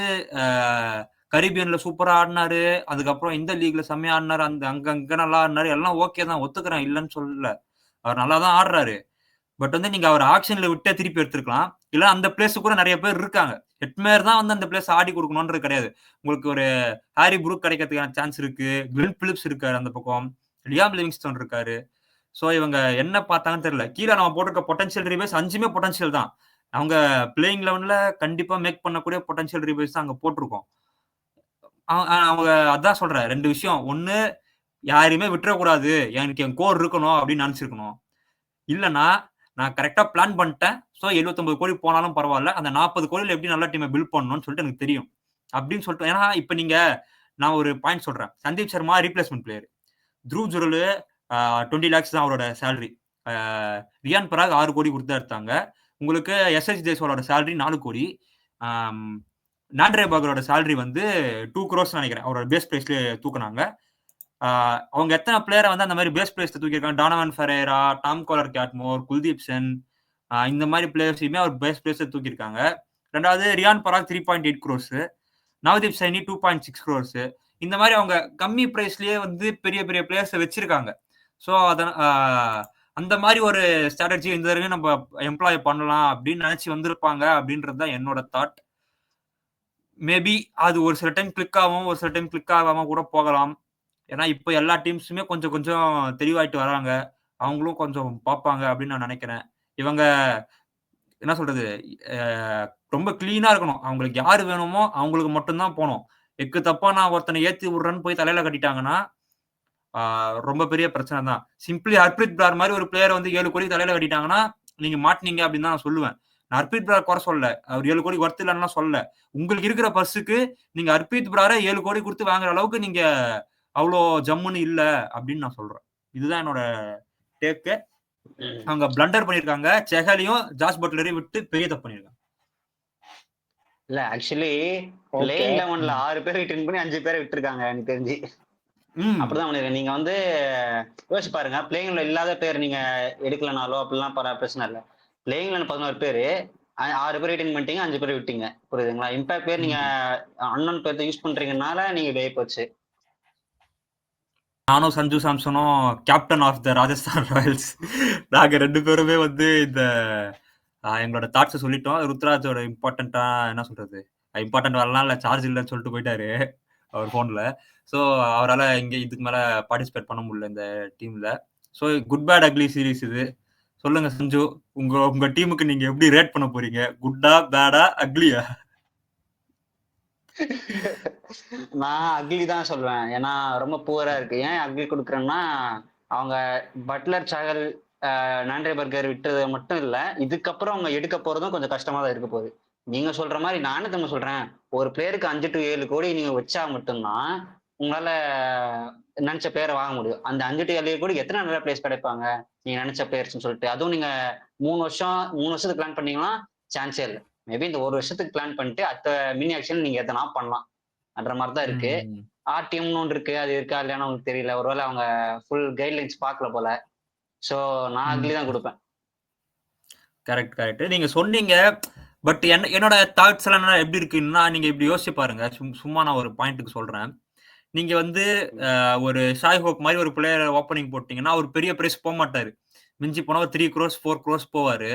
கரீபியன்ல சூப்பரா ஆடினாரு. அதுக்கப்புறம் இந்த லீக்ல செம்மையா ஆடினாரு. அங்க நல்லா ஆடினாரு. எல்லாம் ஓகே தான், ஒத்துக்கிறேன், இல்லைன்னு சொல்லல. அவர் நல்லா தான் ஆடுறாரு. பட் வந்து நீங்க அவர் ஆக்ஷன்ல விட்டே திருப்பி எடுத்துருக்கலாம். இல்ல அந்த பிளேஸ் கூட நிறைய பேர் இருக்காங்க. ஹெட்மேர் தான் வந்து அந்த பிளேஸ் ஆடி கொடுக்கணும்ன்றது கிடையாது. உங்களுக்கு ஒரு ஹாரி புரூக் கிடைக்கிறதுக்கான சான்ஸ் இருக்கு. கிளென் பிலிப்ஸ் இருக்காரு அந்த பக்கம். லியாம் லிவிங்ஸ்டன் இருக்காரு. சோ இவங்க என்ன பார்த்தாங்கன்னு தெரியல. கீழே நம்ம போட்டிருக்க பொட்டன்ஷியல் ரிபேஸ் 5மே பொட்டன்ஷியல் தான். அவங்க பிளேயிங் லெவன்ல கண்டிப்பா மேக் பண்ணக்கூடிய பொட்டன்ஷியல் ரிபேஸ் தான் அங்க போட்டிருக்கோம். அவங்க அதான் சொல்றேன், 2 விஷயம். ஒண்ணு, யாரையுமே விட்டுறக்கூடாது, எனக்கு என் கோர் இருக்கணும் அப்படின்னு நினைச்சிருக்கணும். இல்லைன்னா நான் கரெக்டா பிளான் பண்ணிட்டேன். ஸோ 79 கோடி போனாலும் பரவாயில்ல, அந்த 40 கோடியில் எப்படி நல்ல டீமை பில்ட் பண்ணணும்னு சொல்லிட்டு எனக்கு தெரியும் அப்படின்னு சொல்லிட்டு. ஏன்னா இப்ப நீங்க, நான் ஒரு பாயிண்ட் சொல்றேன். Sandeep Sharma replacement player. Dhruv Jurel 20 lakhs தான் அவரோட சேலரி. ரியான் பராக் 6 கோடி கொடுத்து எடுத்தாங்க. உங்களுக்கு எஸ்எஸ் ஜெய்ஸ்வாலோட சேலரி 4 கோடி. நாண்ட்ரே பர்கரோட சேலரி வந்து 2 crores நினைக்கிறேன். அவரோட பேஸ் பிரைஸ்ல தூக்குனாங்க. அவங்க எத்தனை பிளேயரை வந்து அந்த மாதிரி பேஸ் பிளேஸ்ல தூக்கியிருக்காங்க. டானவன் ஃபெரேரா, டாம் கோலர் கேட்மோர், குல்தீப் சென், இந்த மாதிரி பிளேயர்ஸையுமே அவர் பேஸ் பிளேஸ்ல தூக்கியிருக்காங்க. ரெண்டாவது ரியான் பராக் 3.8 crores, நவதீப் சைனி 2.6 crores. இந்த மாதிரி அவங்க கம்மி பிரைஸ்லயே வந்து பெரிய பெரிய பிளேயர்ஸை வச்சிருக்காங்க. ஸோ அந்த மாதிரி ஒரு ஸ்ட்ராட்டஜி இந்த தடவை நம்ம எம்ப்ளாய் பண்ணலாம் அப்படின்னு நினைச்சு வந்திருப்பாங்க அப்படின்றது தான் என்னோட தாட். மேபி அது ஒரு சில டைம் கிளிக் ஆகும், ஒரு சில டைம் கிளிக் ஆகாம கூட போகலாம். ஏன்னா இப்போ எல்லா டீம்ஸுமே கொஞ்சம் கொஞ்சம் தெளிவாயிட்டு வராங்க. அவங்களும் கொஞ்சம் பார்ப்பாங்க அப்படின்னு நான் நினைக்கிறேன். இவங்க என்ன சொல்றது, ரொம்ப கிளீனா இருக்கணும். அவங்களுக்கு யாரு வேணுமோ அவங்களுக்கு மட்டும்தான் போகணும். எக்கு தப்பா நான் ஒருத்தனை ஏத்தி விடுறேன்னு போய் தலையில கட்டிட்டாங்கன்னா ரொம்ப பெரிய பிரச்சனை தான். சிம்பிளி ஹர்ப்ரீத் பிரார் மாதிரி ஒரு பிளேயர் வந்து 7 கோடி தலையில கட்டிட்டாங்கன்னா நீங்க மாட்டினீங்க அப்படின்னு தான் நான் சொல்லுவேன். நான் ஹர்ப்ரீத் பிரார் குறை சொல்ல, அவர் 7 கோடி ஒர்த் இல்லைன்னா சொல்ல. உங்களுக்கு இருக்கிற பர்ஸுக்கு நீங்க ஹர்ப்ரீத் பிராரை 7 கோடி கொடுத்து வாங்குற அளவுக்கு நீங்க அவ்வளோ ஜம்முன்னு இல்ல அப்படின்னு நான் சொல்றேன். இதுதான் என்னோட டேக்கு. அவங்க பிளண்டர் பண்ணிருக்காங்க. செஹலையும் ஜாஸ் பட்லரையும் விட்டு பெரிய தப்பு பண்ணிருக்காங்க. இல்ல ஆக்சுவலி பிளேயிங் 11ல 6 பேர் ரிட்டர்ன் பண்ணி 5 பேரை விட்டுருக்காங்க எனக்கு தெரிஞ்சு. அப்படிதான் பண்ணிருக்கேன். நீங்க வந்து யோசிச்சு பாருங்க, பிளேயிங்ல இல்லாத பேர் நீங்க எடுக்கலனாலோ அப்படிலாம் பிரச்சனை இல்லை. பிளேயிங்ல 11 பேரு, 6 பேர் ரிட்டைன் பண்ணிட்டீங்க, 5 பேர் விட்டீங்க. புரியுதுங்களா? இம்பாக்ட் பேர் நீங்க அன்னோன் பேர்த்த யூஸ் பண்றீங்கனால நீங்க வெளிய போச்சு. நானும் சஞ்சு சாம்சனும் captain of the Rajasthan Royals. நாங்க 2 பேருமே வந்து இந்த எங்களோட தாட்ஸை சொல்லிட்டோம். ருத்ராஜோட இம்பார்ட்டண்டா என்ன சொல்றது, இம்பார்ட்டன்ட் வரலாம் இல்ல, சார்ஜ் இல்லைன்னு சொல்லிட்டு போயிட்டாரு அவர் போன்ல. ஸோ அவரால் இங்க இதுக்கு மேல பார்ட்டிசிபேட் பண்ண முடியல இந்த டீம்ல. So good bad ugly series இது. சொல்லுங்க சஞ்சு, உங்க உங்க டீமுக்கு நீங்க எப்படி ரேட் பண்ண போறீங்க? குட்டா, பேடா, அக்லியா? நான் அக்லி தான் சொல்வேன். ஏன்னா ரொம்ப புவரா இருக்கு. ஏன் அக்லி கொடுக்குறேன்னா, அவங்க பட்லர், சகல், நாண்டே பர்கர் விட்டது மட்டும் இல்ல, இதுக்கப்புறம் அவங்க எடுக்க போறதும் கொஞ்சம் கஷ்டமா தான் இருக்க போகுது. நீங்க சொல்ற மாதிரி நானும் திரும்ப சொல்றேன், ஒரு பிளேயருக்கு 5 to 7 கோடி நீங்க வச்சா மட்டும்தான் உங்களால நினைச்ச பிளேயரை வாங்க முடியும். அந்த 5 to 7 கோடி எத்தனை நல்ல பிளேயர்ஸ் கிடைப்பாங்க நீங்க நினைச்ச பிளேயர்ஸ்னு சொல்லிட்டு? அதுவும் நீங்க 3 வருஷத்துக்கு பிளான் பண்ணீங்கன்னா சான்ஸே இல்லை. மேபி இந்த 1 வருஷத்துக்கு பிளான் பண்ணிட்டு அடுத்த மினி ஆக்ஷன் நீங்க எதனா பண்ணலாம் அந்த மாதிரி தான் இருக்கு. ஆர்டிஎம்னு ஒன்று இருக்கு, அது இருக்கா இல்லையான்னு உங்களுக்கு தெரியல. ஒருவேளை அவங்க ஃபுல் கைட்லைன்ஸ் பார்க்கல போல. ஸோ நான் அக்லி தான் கொடுப்பேன். கரெக்ட். நீங்க சொன்னீங்க. பட் என்னோட தாட்ஸ் எல்லாம் எப்படி இருக்குன்னா, நீங்க இப்படி யோசிச்சு பாருங்க. சும்மா நான் ஒரு பாயிண்ட்டுக்கு சொல்றேன். நீங்க வந்து ஒரு ஷாய் ஹோப் மாதிரி ஒரு பிளேயர் ஓப்பனிங் போட்டீங்கன்னா அவர் பெரிய பிரைஸ் போக மாட்டாரு. மிஞ்சி போனா 3 crores 4 crores போவாரு.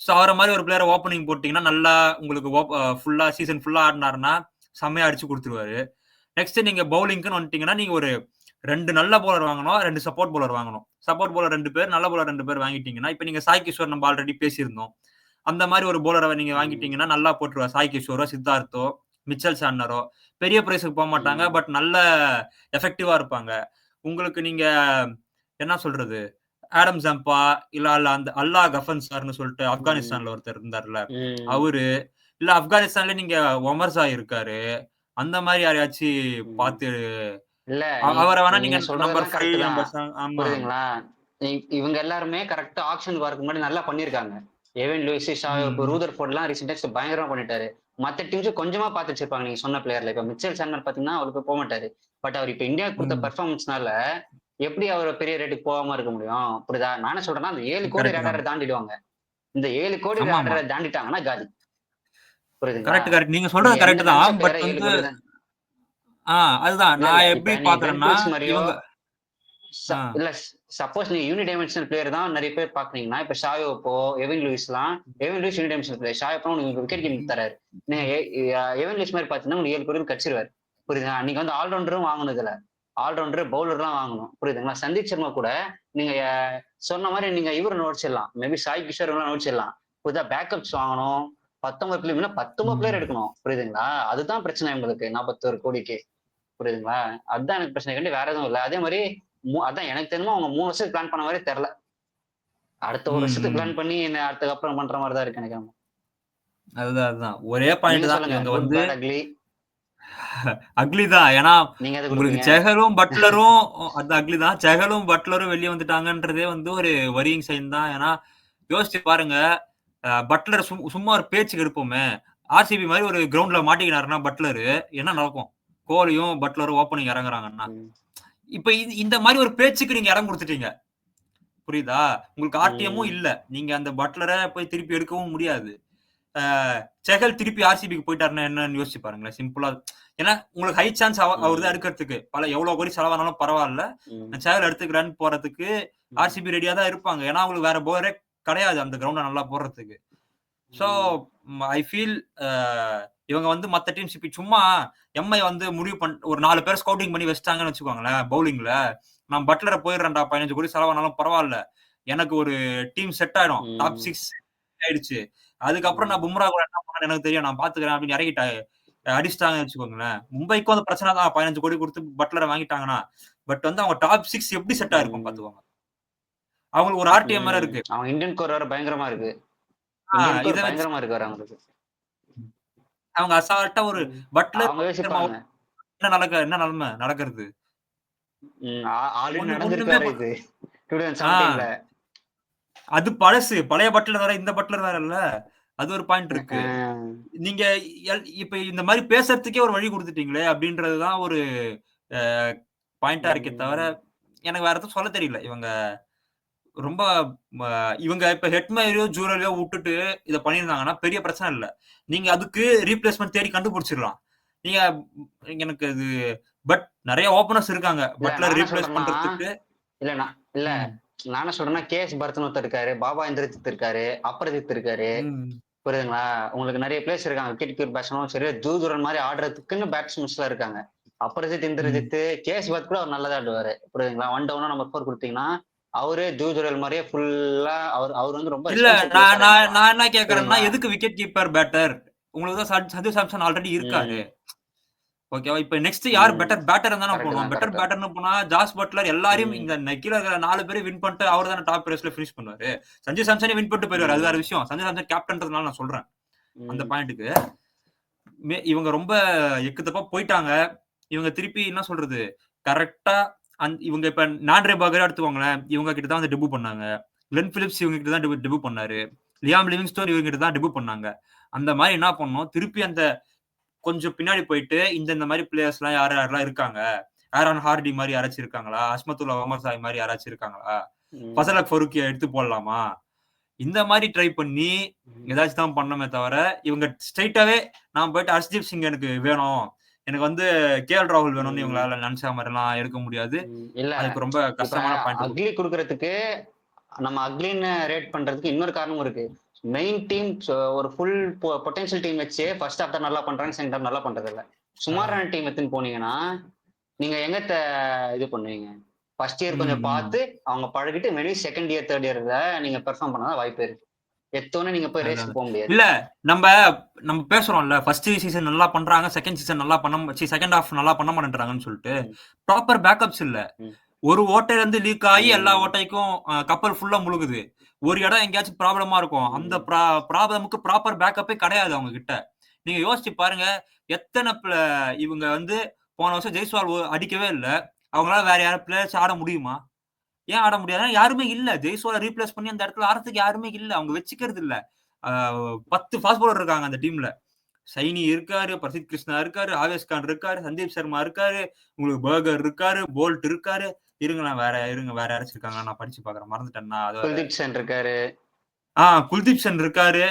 ஸோ அவரை மாதிரி ஒரு பிளேயர் ஓப்பனிங் போட்டீங்கன்னா நல்லா உங்களுக்கு ஃபுல்லா சீசன் ஃபுல்லா ஆடினாருன்னா செம்மையா அடிச்சு கொடுத்துருவாரு. நெக்ஸ்ட் நீங்க பவுலிங்க்குன்னு வந்துட்டீங்கன்னா நீங்க ஒரு 2 நல்ல பவுலர் வாங்கணும், 2 சப்போர்ட் பவுலர் வாங்கணும். சப்போர்ட் பவுலர் 2 பேர், நல்ல பவுலர் 2 பேர் வாங்கிட்டீங்கன்னா, இப்ப நீங்க சாய் கிஷோர் நம்ம ஆல்ரெடி பேசியிருந்தோம். அந்த மாதிரி ஒரு பவுலரை நீங்க வாங்கிட்டீங்கன்னா நல்லா போட்டுருவா. சாய் கிஷோரோ, சித்தார்த்தோ, மிச்சல் சாண்டரோ பெரிய பிரைஸுக்கு போக மாட்டாங்க. பட் நல்ல எஃபெக்டிவா இருப்பாங்க. உங்களுக்கு நீங்க என்ன சொல்றது, ஆடம் ஜம்பா இல்ல அந்த அல்லா கஃபன் சார்னு சொல்லிட்டு ஆப்கானிஸ்தான்ல ஒருத்தர் இருந்தார்ல, அவரு இல்ல ஆப்கானிஸ்தான்ல நீங்க ஒமர்ஸா இருக்காரு. அந்த மாதிரி யாரையாச்சும் பார்த்து இல்ல அவரை வேணா நீங்க சொல்றதெல்லாம் கரெக்ட் தான். ஆமா. புரியுதுங்களா? இவங்க எல்லாருமே கரெக்டா ஆக்ஷன் வரதுக்கு முன்னாடி நல்லா பண்ணிருக்காங்க. எவன் லூயிஸ், ரூதர் ஃபோர்ட்லாம் ரீசெண்டா பயங்கரமா பண்ணிட்டாரு. மத்த டீம்ஸ் கொஞ்சமா பார்த்து வச்சிருப்பாங்க நீங்க சொன்ன பிளேயர்ல. இப்ப மிச்சல் சாண்டர் பாத்தீங்கன்னா அவருக்கு போக மாட்டாரு. பட் அவர் இப்ப இந்தியா கொடுத்த பெர்ஃபார்மன்ஸ்னால எப்படி அவர் பெரிய ரேட்டுக்கு போகாம இருக்க முடியும்? புரியுதா? நானே சொல்றேன்னா அந்த 7 கோடி ரேடரை தாண்டிடுவாங்க. இந்த 7 கோடி ரேடரை தாண்டிட்டாங்கன்னா காலி. புரியுதுங்களா? கரெக்ட். நீங்க சொல்றது கரெக்ட் தான். பட் வந்து அதுதான் நான் எப்படி பாக்குறேன்னா, இல்ல சப்போஸ் நீங்க யூனிடைமென்ஷனல் பிளேயர் தான் நிறைய பேர் பாக்குறீங்கன்னா, இப்ப ஷாயோப்போ, எவன் லூயிஸ் யூனிடைமென்ஷனல் பிளேயர். ஷாயோப்போ உங்களுக்கு விக்கெட் கீப்பிங் தராரு. நீங்க எவன் லூயிஸ் மாதிரி பாத்தீங்கன்னா உங்களுக்கு 7 கோடி கட்சிருவாரு. புரியுதுங்களா? நீங்க வந்து ஆல்ரவுண்டரும் வாங்கணும், இதுல ஆல்ரவுண்டர் பவுலர்லாம் வாங்கணும். புரியுதுங்களா? சந்தீப் சர்மா கூட நீங்க சொன்ன மாதிரி நீங்க இவரை நோடிச்சிடலாம். மேபி சாய் கிஷோர் எல்லாம் நோடிச்சிடலாம். புதுதா பேக்கப்ஸ் வாங்கணும். 19 பிளேயர் எடுக்கணும். புரியுதுங்களா? அதுதான் பிரச்சனை உங்களுக்கு 41 கோடிக்கு. புரியுதுங்களா? அதுதான் எனக்கு பிரச்சனை கண்டி, வேற எதுவும் இல்லை. அதே மாதிரி அதான் எனக்கு தெரியுமா அவங்க 3 வருஷத்துக்கு பிளான் பண்ண மாதிரி தெரியல. அடுத்த 1 வருஷத்துக்கு பிளான் பண்ணி என்ன அடுத்த அப்புறம் பண்ற மாதிரி தான் இருக்கு எனக்கு. அதுதான் ஒரே பாயிண்ட் தான். இவங்க வந்து அக்லி தான். ஏன்னா உங்களுக்கு செஹலும் பட்லரும் அது அக்லி தான். செஹலும் பட்லரும் வெளியே வந்துட்டாங்கன்றதே வந்து ஒரு வரியிங் சைன் தான். ஏன்னா யோசிச்சு பாருங்க, பட்லர் சும்மா ஒரு பேச்சுக்கு எடுப்போமே, ஆர்சிபி மாதிரி ஒரு கிரவுண்ட்ல மாட்டிக்கினாருன்னா பட்லரு என்ன நடக்கும்? கோலியும் பட்லரும் ஓப்பனிங் இறங்குறாங்கன்னா, இப்ப இந்த மாதிரி ஒரு பேச்சுக்கு நீங்க இடம் கொடுத்துட்டீங்க. புரியுதா? உங்களுக்கு ஆர்டிஎம்மும் இல்ல. நீங்க அந்த பட்லரை போய் திருப்பி எடுக்கவும் முடியாது. செஹல் திருப்பி ஆர்சிபிக்கு போயிட்டாருன்னா என்னன்னு யோசிச்சு பாருங்களேன். சிம்பிளா, ஏன்னா உங்களுக்கு ஹை சான்ஸ் அவர் தான் எடுக்கிறதுக்கு. எவ்வளவு கோடி செலவானாலும் பரவாயில்ல, செஹல் எடுத்துக்கிறான்னு போறதுக்கு ஆர்சிபி ரெடியா தான் இருப்பாங்க. ஏன்னா அவங்களுக்கு வேற போரே கிடையாது அந்த கிரவுண்ட நல்லா போடுறதுக்கு. ஸோ ஐ ஃபீல் இவங்க வந்து மற்ற டீம்ஸ் இப்ப சும்மா எம்ஐ வந்து முடிவு ஒரு 4 பேர் ஸ்கவுட்டிங் பண்ணி வச்சிட்டாங்கன்னு வச்சுக்கோங்களேன் பவுலிங்ல. நான் பட்லரை போயிடுறேன்டா, 15 கோடி செலவானாலும் பரவாயில்ல, எனக்கு ஒரு டீம் செட் ஆயிடும், டாப் 6 ஆயிடுச்சு. அதுக்கப்புறம் நான் பும்ரா கூட என்ன பண்ண எனக்கு தெரியும், நான் பாத்துக்கிறேன் அப்படின்னு இறங்கிட்டா அடிச்சிட்டாங்கன்னு வச்சுக்கோங்களேன். மும்பைக்கும் அந்த பிரச்சனை தான். 15 கோடி கொடுத்து பட்லரை வாங்கிட்டாங்கன்னா, பட் வந்து அவங்க டாப் 6 எப்படி செட் ஆயிருக்கும் பாத்துக்கோங்க. அவங்களுக்கு ஒரு ஆர்டிஎம் வேற இருக்கு. அவங்க இந்தியன் கோர் வேற பயங்கரமா இருக்கு. பயங்கரமா இருக்கு வேற அவங்களுக்கு. அவங்க அசால்ட்டா ஒரு பட்லர் என்ன நிலைமை நடக்கிறது? அது பழசு, பழைய பட்லர் வேற, இந்த பட்லர் வேற இல்ல. அது ஒரு பாயிண்ட் இருக்கு. நீங்க இப்ப இந்த மாதிரி பேசுறதுக்கே ஒரு வழி கொடுத்துட்டீங்களே அப்படின்றதுதான் ஒரு பாயிண்டா இருக்கே தவிர எனக்கு வேற எதுவும் சொல்ல தெரியல. இவங்க ரொம்ப இவங்க இப்ப ஹெட்மயரையோ ஜூரலையோ விட்டுட்டு இதை பண்ணியிருந்தாங்கன்னா பெரிய பிரச்சனை இல்லை. நீங்க அதுக்கு ரீப்ளேஸ்மெண்ட் தேடி கண்டுபிடிச்சிடலாம். நீங்க எனக்கு அது பட் நிறைய ஓபனர்ஸ் இருக்காங்க பட்லர் ரீப்ளேஸ் பண்றதுக்கு. இல்ல நானே சொல்றேன்னா கேஎஸ் பரத்னு ஒருத்தர் இருக்காரு, பாபா இந்திரஜித் இருக்காரு, அபரஜித் இருக்காரு, புரியுதுங்களா? உங்களுக்கு நிறைய பிளேஸ் இருக்காங்க. விக்கெட் கீப்பர் பேட்ஸ்மேனும் சரி, ஜூதுரன் மாதிரி ஆடுறதுக்குன்னு பேட்ஸ்மேன்ஸ்லாம் இருக்காங்க. அபரஜித், இந்திரஜித், கேஎஸ் பரத் கூட அவர் நல்லதா ஆடுவாரு, புரியுதுங்களா? 1 டவுனா நம்பர் 4 கொடுத்தீங்கன்னா அவரு ஜூதுரல் மாதிரியே ஃபுல்லா அவர் வந்து ரொம்ப இல்ல. நான் என்ன கேக்குறேன்னா எதுக்கு விக்கெட் கீப்பர் பேட்டர்? உங்களுக்கு தான் சஞ்சு சாம்சன் ஆல்ரெடி இருக்காரு. ஓகேவா? இப்ப நெக்ஸ்ட் யார் பெட்டர் பேட்டர் தானே போகணும். பெட்டர் பேட்டர்னு போனா ஜாஸ் பட்லர் எல்லாரையும் இந்த கீழே 4 பேரும் வின் பண்ணிட்டு அவர் தானே டாப் ரேஸ்ல ஃபினிஷ் பண்ணுவாரு. சஞ்சு சாம்சனே வின் பண்ணிட்டு போயிருவாரு, அது வேற விஷயம். சஞ்சு சாம்சன் கேப்டன்றதுனால நான் சொல்றேன் அந்த பாயிண்ட்டுக்கு. இவங்க ரொம்ப எக்குத்தப்பா போயிட்டாங்க. இவங்க திருப்பி என்ன சொல்றது கரெக்டா இவங்க இப்ப நான்ட்ரே பர்கரே எடுத்துக்கோங்களேன். இவங்க கிட்ட தான் வந்து டெபு பண்ணாங்க. கிளென் பிலிப்ஸ் இவங்க கிட்ட தான் டெபு பண்ணாரு. லியாம் லிவிங்ஸ்டோன் இவங்க கிட்ட தான் டெபு பண்ணாங்க. அந்த மாதிரி என்ன பண்ணணும், திருப்பி அந்த கொஞ்சம் பின்னாடி போயிட்டு இந்த மாதிரி பிளேயர்ஸ் எல்லாம் யாரெல்லாம் இருக்காங்க, ஆரன் ஹார்டி மாதிரி யாராச்சும் இருக்காங்களா, அஸ்மத்துல்லா ஒமர் சாய் மாதிரி யாராச்சும் இருக்காங்களா, ஃபசல் ஃபரூக்கியை எடுத்து போடலாமா, இந்த மாதிரி ட்ரை பண்ணி ஏதாச்சும் தான் பண்ணமே தவிர இவங்க ஸ்ட்ரைட்டாவே நான் போயிட்டு ஹர்ஷ்தீப் சிங் எனக்கு வேணும், எனக்கு வந்து கேஎல் ராகுல் வேணும்னு இவங்களால நினைச்ச மாதிரி எல்லாம் எடுக்க முடியாது. அதுக்கு ரொம்ப கஷ்டமான பாயிண்ட். அக்லி கொடுக்கறதுக்கு நம்ம அக்லின்னு ரேட் பண்றதுக்கு இன்னொரு காரணமும் இருக்கு. மெயின் டீம் ஒரு ஃபுல் பொட்டன்ஷியல் டீம் வச்சு ஃபர்ஸ்ட் ஹாஃப் தான் நல்லா பண்றாங்க, செகண்ட் ஹாஃப் நல்லா பண்றது இல்ல. சுமாரான டீம் எடுத்துன்னு போனீங்கன்னா நீங்க எங்க இது பண்ணுவீங்க? ஃபர்ஸ்ட் இயர் கொஞ்சம் பார்த்து அவங்க பழகிட்டு மேபி செகண்ட் இயர் தேர்ட் இயர்ல நீங்க பெர்ஃபார்ம் பண்ணா வாய்ப்பு இருக்கு. எத்தோனே நீங்க போய் ரேஸ்க்கு போக முடியாது. இல்ல நம்ம பேசுறோம்ல ஃபர்ஸ்ட் சீசன் நல்லா பண்றாங்க, செகண்ட் சீசன் நல்லா செகண்ட் ஹாஃப் நல்லா பண்ண மாட்டேன்றாங்கன்னு சொல்லிட்டு ப்ராப்பர் பேக்கப்ஸ் இல்ல. ஒரு ஓட்டையில இருந்து லீக் ஆகி எல்லா ஓட்டைக்கும் கப்பல் ஃபுல்லா முழுகுது. ஒரு இடம் எங்கேயாச்சும் ப்ராப்ளமா இருக்கும், அந்த ப்ராப்ளமுக்கு ப்ராப்பர் பேக்கப்பே கிடையாது அவங்க கிட்ட. நீங்க யோசிச்சு பாருங்க, எத்தனை இவங்க வந்து போன வருஷம் ஜெய்ஸ்வால் அடிக்கவே இல்லை, அவங்களால வேற யாரும் பிளேயர்ஸ் ஆட முடியுமா? ஏன் ஆட முடியாது? யாருமே இல்ல. ஜெய்ஸ்வாலை ரீப்ளேஸ் பண்ணி அந்த இடத்துல ஆடுறதுக்கு யாருமே இல்ல, அவங்க வச்சுக்கிறது இல்ல. 10 ஃபாஸ்ட் பவுலர் இருக்காங்க அந்த டீம்ல. சைனி இருக்காரு, பிரசித் கிருஷ்ணா இருக்காரு, ஆவேஸ் கான் இருக்காரு, சந்தீப் சர்மா இருக்காரு, உங்களுக்கு பர்கர் இருக்காரு, போல்ட் இருக்காரு. வேற யாராச்சும் இருக்காங்க, நான் படிச்சு பாக்குறேன், மறந்துட்டேன்னா. குல்தீப் சென் இருக்காரு. குல்தீப் சென் இருக்காரு.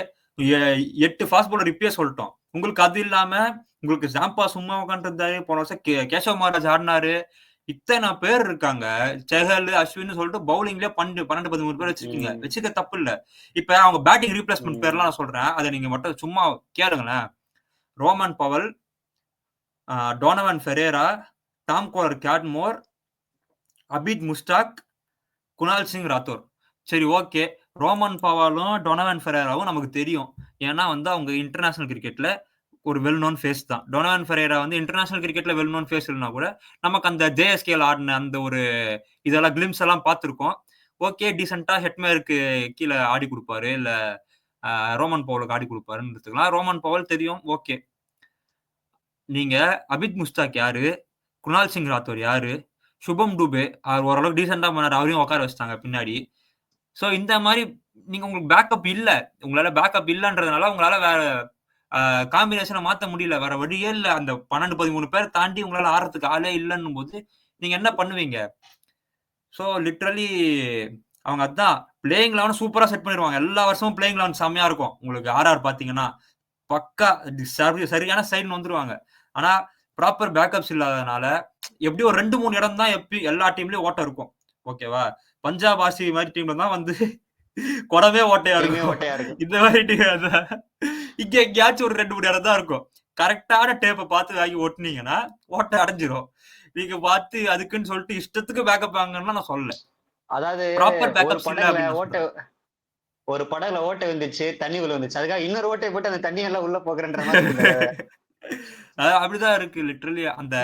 8 ஃபாஸ்ட் பவுலர் இப்பயே சொல்லிட்டோம். உங்களுக்கு அது இல்லாம உங்களுக்கு ஜாம்பா சும்மா உட்காந்துருந்தாரு. போன வருஷம் கேசவ் மகாராஜ் ஆடினாரு. இத்தனை பேர் இருக்காங்க. செஹல், அஸ்வின் சொல்லிட்டு பவுலிங்ல 12-13 பேர் வச்சிருக்கீங்க. வச்சுக்க தப்பு இல்ல. இப்ப அவங்க பேட்டிங் ரீப்ளேஸ்மெண்ட் பேர்லாம் நான் சொல்றேன், அதை நீங்க மட்டும் சும்மா கேளுங்களேன். Rovman Powell, Donovan Ferreira, Tom Kohler Cadmore, Abid Mushtaq, Kunal Singh Rathore. சரி, ஓகே. ரோமன் பவாலும் டொனவன் ஃபெரேராவும் நமக்கு தெரியும், ஏன்னா வந்து அவங்க இன்டர்நேஷனல் கிரிக்கெட்ல ஒரு வெல் நோன் ஃபேஸ் தான். டொனவன் ஃபெரேரா வந்து இன்டர்நேஷனல் கிரிக்கெட்ல வெல் நோன் ஃபேஸ் இல்லைனா கூட நமக்கு அந்த ஜேஎஸ்கேல ஆடின அந்த ஒரு இதெல்லாம் கிளிம்ஸ் எல்லாம் பார்த்துருக்கோம். ஓகே, டீசெண்டா ஹெட்மேருக்கு கீழே ஆடி கொடுப்பாரு, இல்ல ரோமன் பவலுக்கு ஆடி கொடுப்பாருன்னு எடுத்துக்கலாம். ரோமன் பவல் தெரியும், ஓகே. நீங்க அபித் முஸ்தாக் யாரு, குணால் சிங் ராத்தோர் யாரு, சுபம் டூபே அவர் ஓரளவுக்கு டீசெண்டா பண்ணாரு, அவரையும் உட்கார வச்சிட்டாங்க பின்னாடி. ஸோ இந்த மாதிரி நீங்க உங்களுக்கு பேக்கப் இல்ல, உங்களால பேக்கப் இல்லைன்றதுனால உங்களால வேற காம்பினேஷனை மாற்ற முடியல, வேற வழியே இல்லை. அந்த 12-13 பேர் தாண்டி உங்களால ஆடுறதுக்கு ஆளே இல்லைன்னும் போது நீங்க என்ன பண்ணுவீங்க? ஸோ லிட்ரலி அவங்க அதான் பிளேயிங் லெவன் சூப்பரா செட் பண்ணிடுவாங்க. எல்லா வருஷமும் பிளேயிங் லெவன் செம்மையா இருக்கும். உங்களுக்கு ஆர்ஆர் பாத்தீங்கன்னா பக்கா சரியான சைடுன்னு வந்துருவாங்க. ஆனா ப்ராப்பர் பேக்கப்ஸ் இல்லாதனால எப்படி ஒரு 2-3 இடம் தான் எல்லா டீம்லயும் ஓட்டம் இருக்கும். ஓகேவா? பஞ்சாப் ஆர்சி மாதிரி டீம்ல தான் வந்து குடமே ஓட்டையா இருக்கும். இந்த மாதிரி டீம் இங்க எங்கேயாச்சும் ஒரு 2-3 இடம் தான் இருக்கும். கரெக்டான டேப்பை பார்த்து வாங்கி ஓட்டுனீங்கன்னா ஓட்டை அடைஞ்சிரும். நீங்க பார்த்து அதுக்குன்னு சொல்லிட்டு இஷ்டத்துக்கு பேக்கப் வாங்கன்னா நான் சொல்லல. அதாவது ப்ராப்பர் பேக்கப்ஸ் இல்ல. ஒரு படகுல ஓட்டை வந்துச்சு, தண்ணி உள்ள வந்துச்சு, அதுக்காக இன்னொரு ஓட்டை போட்டு அந்த தண்ணி எல்லாம் உள்ள போகிறன்ற மாதிரி அப்படிதான் இருக்கு லிட்டரலி. அந்த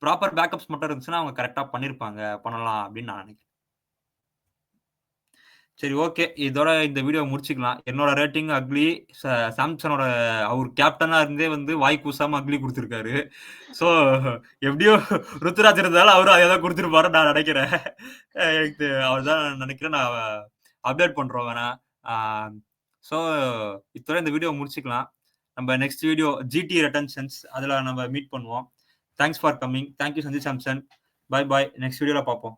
ப்ராப்பர் பேக்கப்ஸ் மட்டும் இருந்துச்சுன்னா அவங்க கரெக்டா பண்ணலாம் அப்படின்னு நான் நினைக்கிறேன். சரி, ஓகே. இதோட இந்த வீடியோ முடிச்சுக்கலாம். என்னோட ரேட்டிங் அக்லி. சாம்சனோட அவர் கேப்டனா இருந்தே வந்து வாய் கூசாம அக்லி கொடுத்துருக்காரு. ஸோ எப்படியோ ருத்துராஜ் இருந்தாலும் அவரும் அதை தான் கொடுத்துருப்பாரு நான் நினைக்கிறேன். எனக்கு அவர் தான் நினைக்கிறேன். நான் அப்டேட் பண்றோம் வேணா. ஸோ இதோட இந்த வீடியோ முடிச்சுக்கலாம். நம்ம நெக்ஸ்ட் வீடியோ ஜிடி ரெட்டன்ஷன்ஸ் அதில் நம்ம மீட் பண்ணுவோம். Thanks for coming. Thank you Sanjay Samson. Bye bye. Next வீடியோவில் பார்ப்போம்.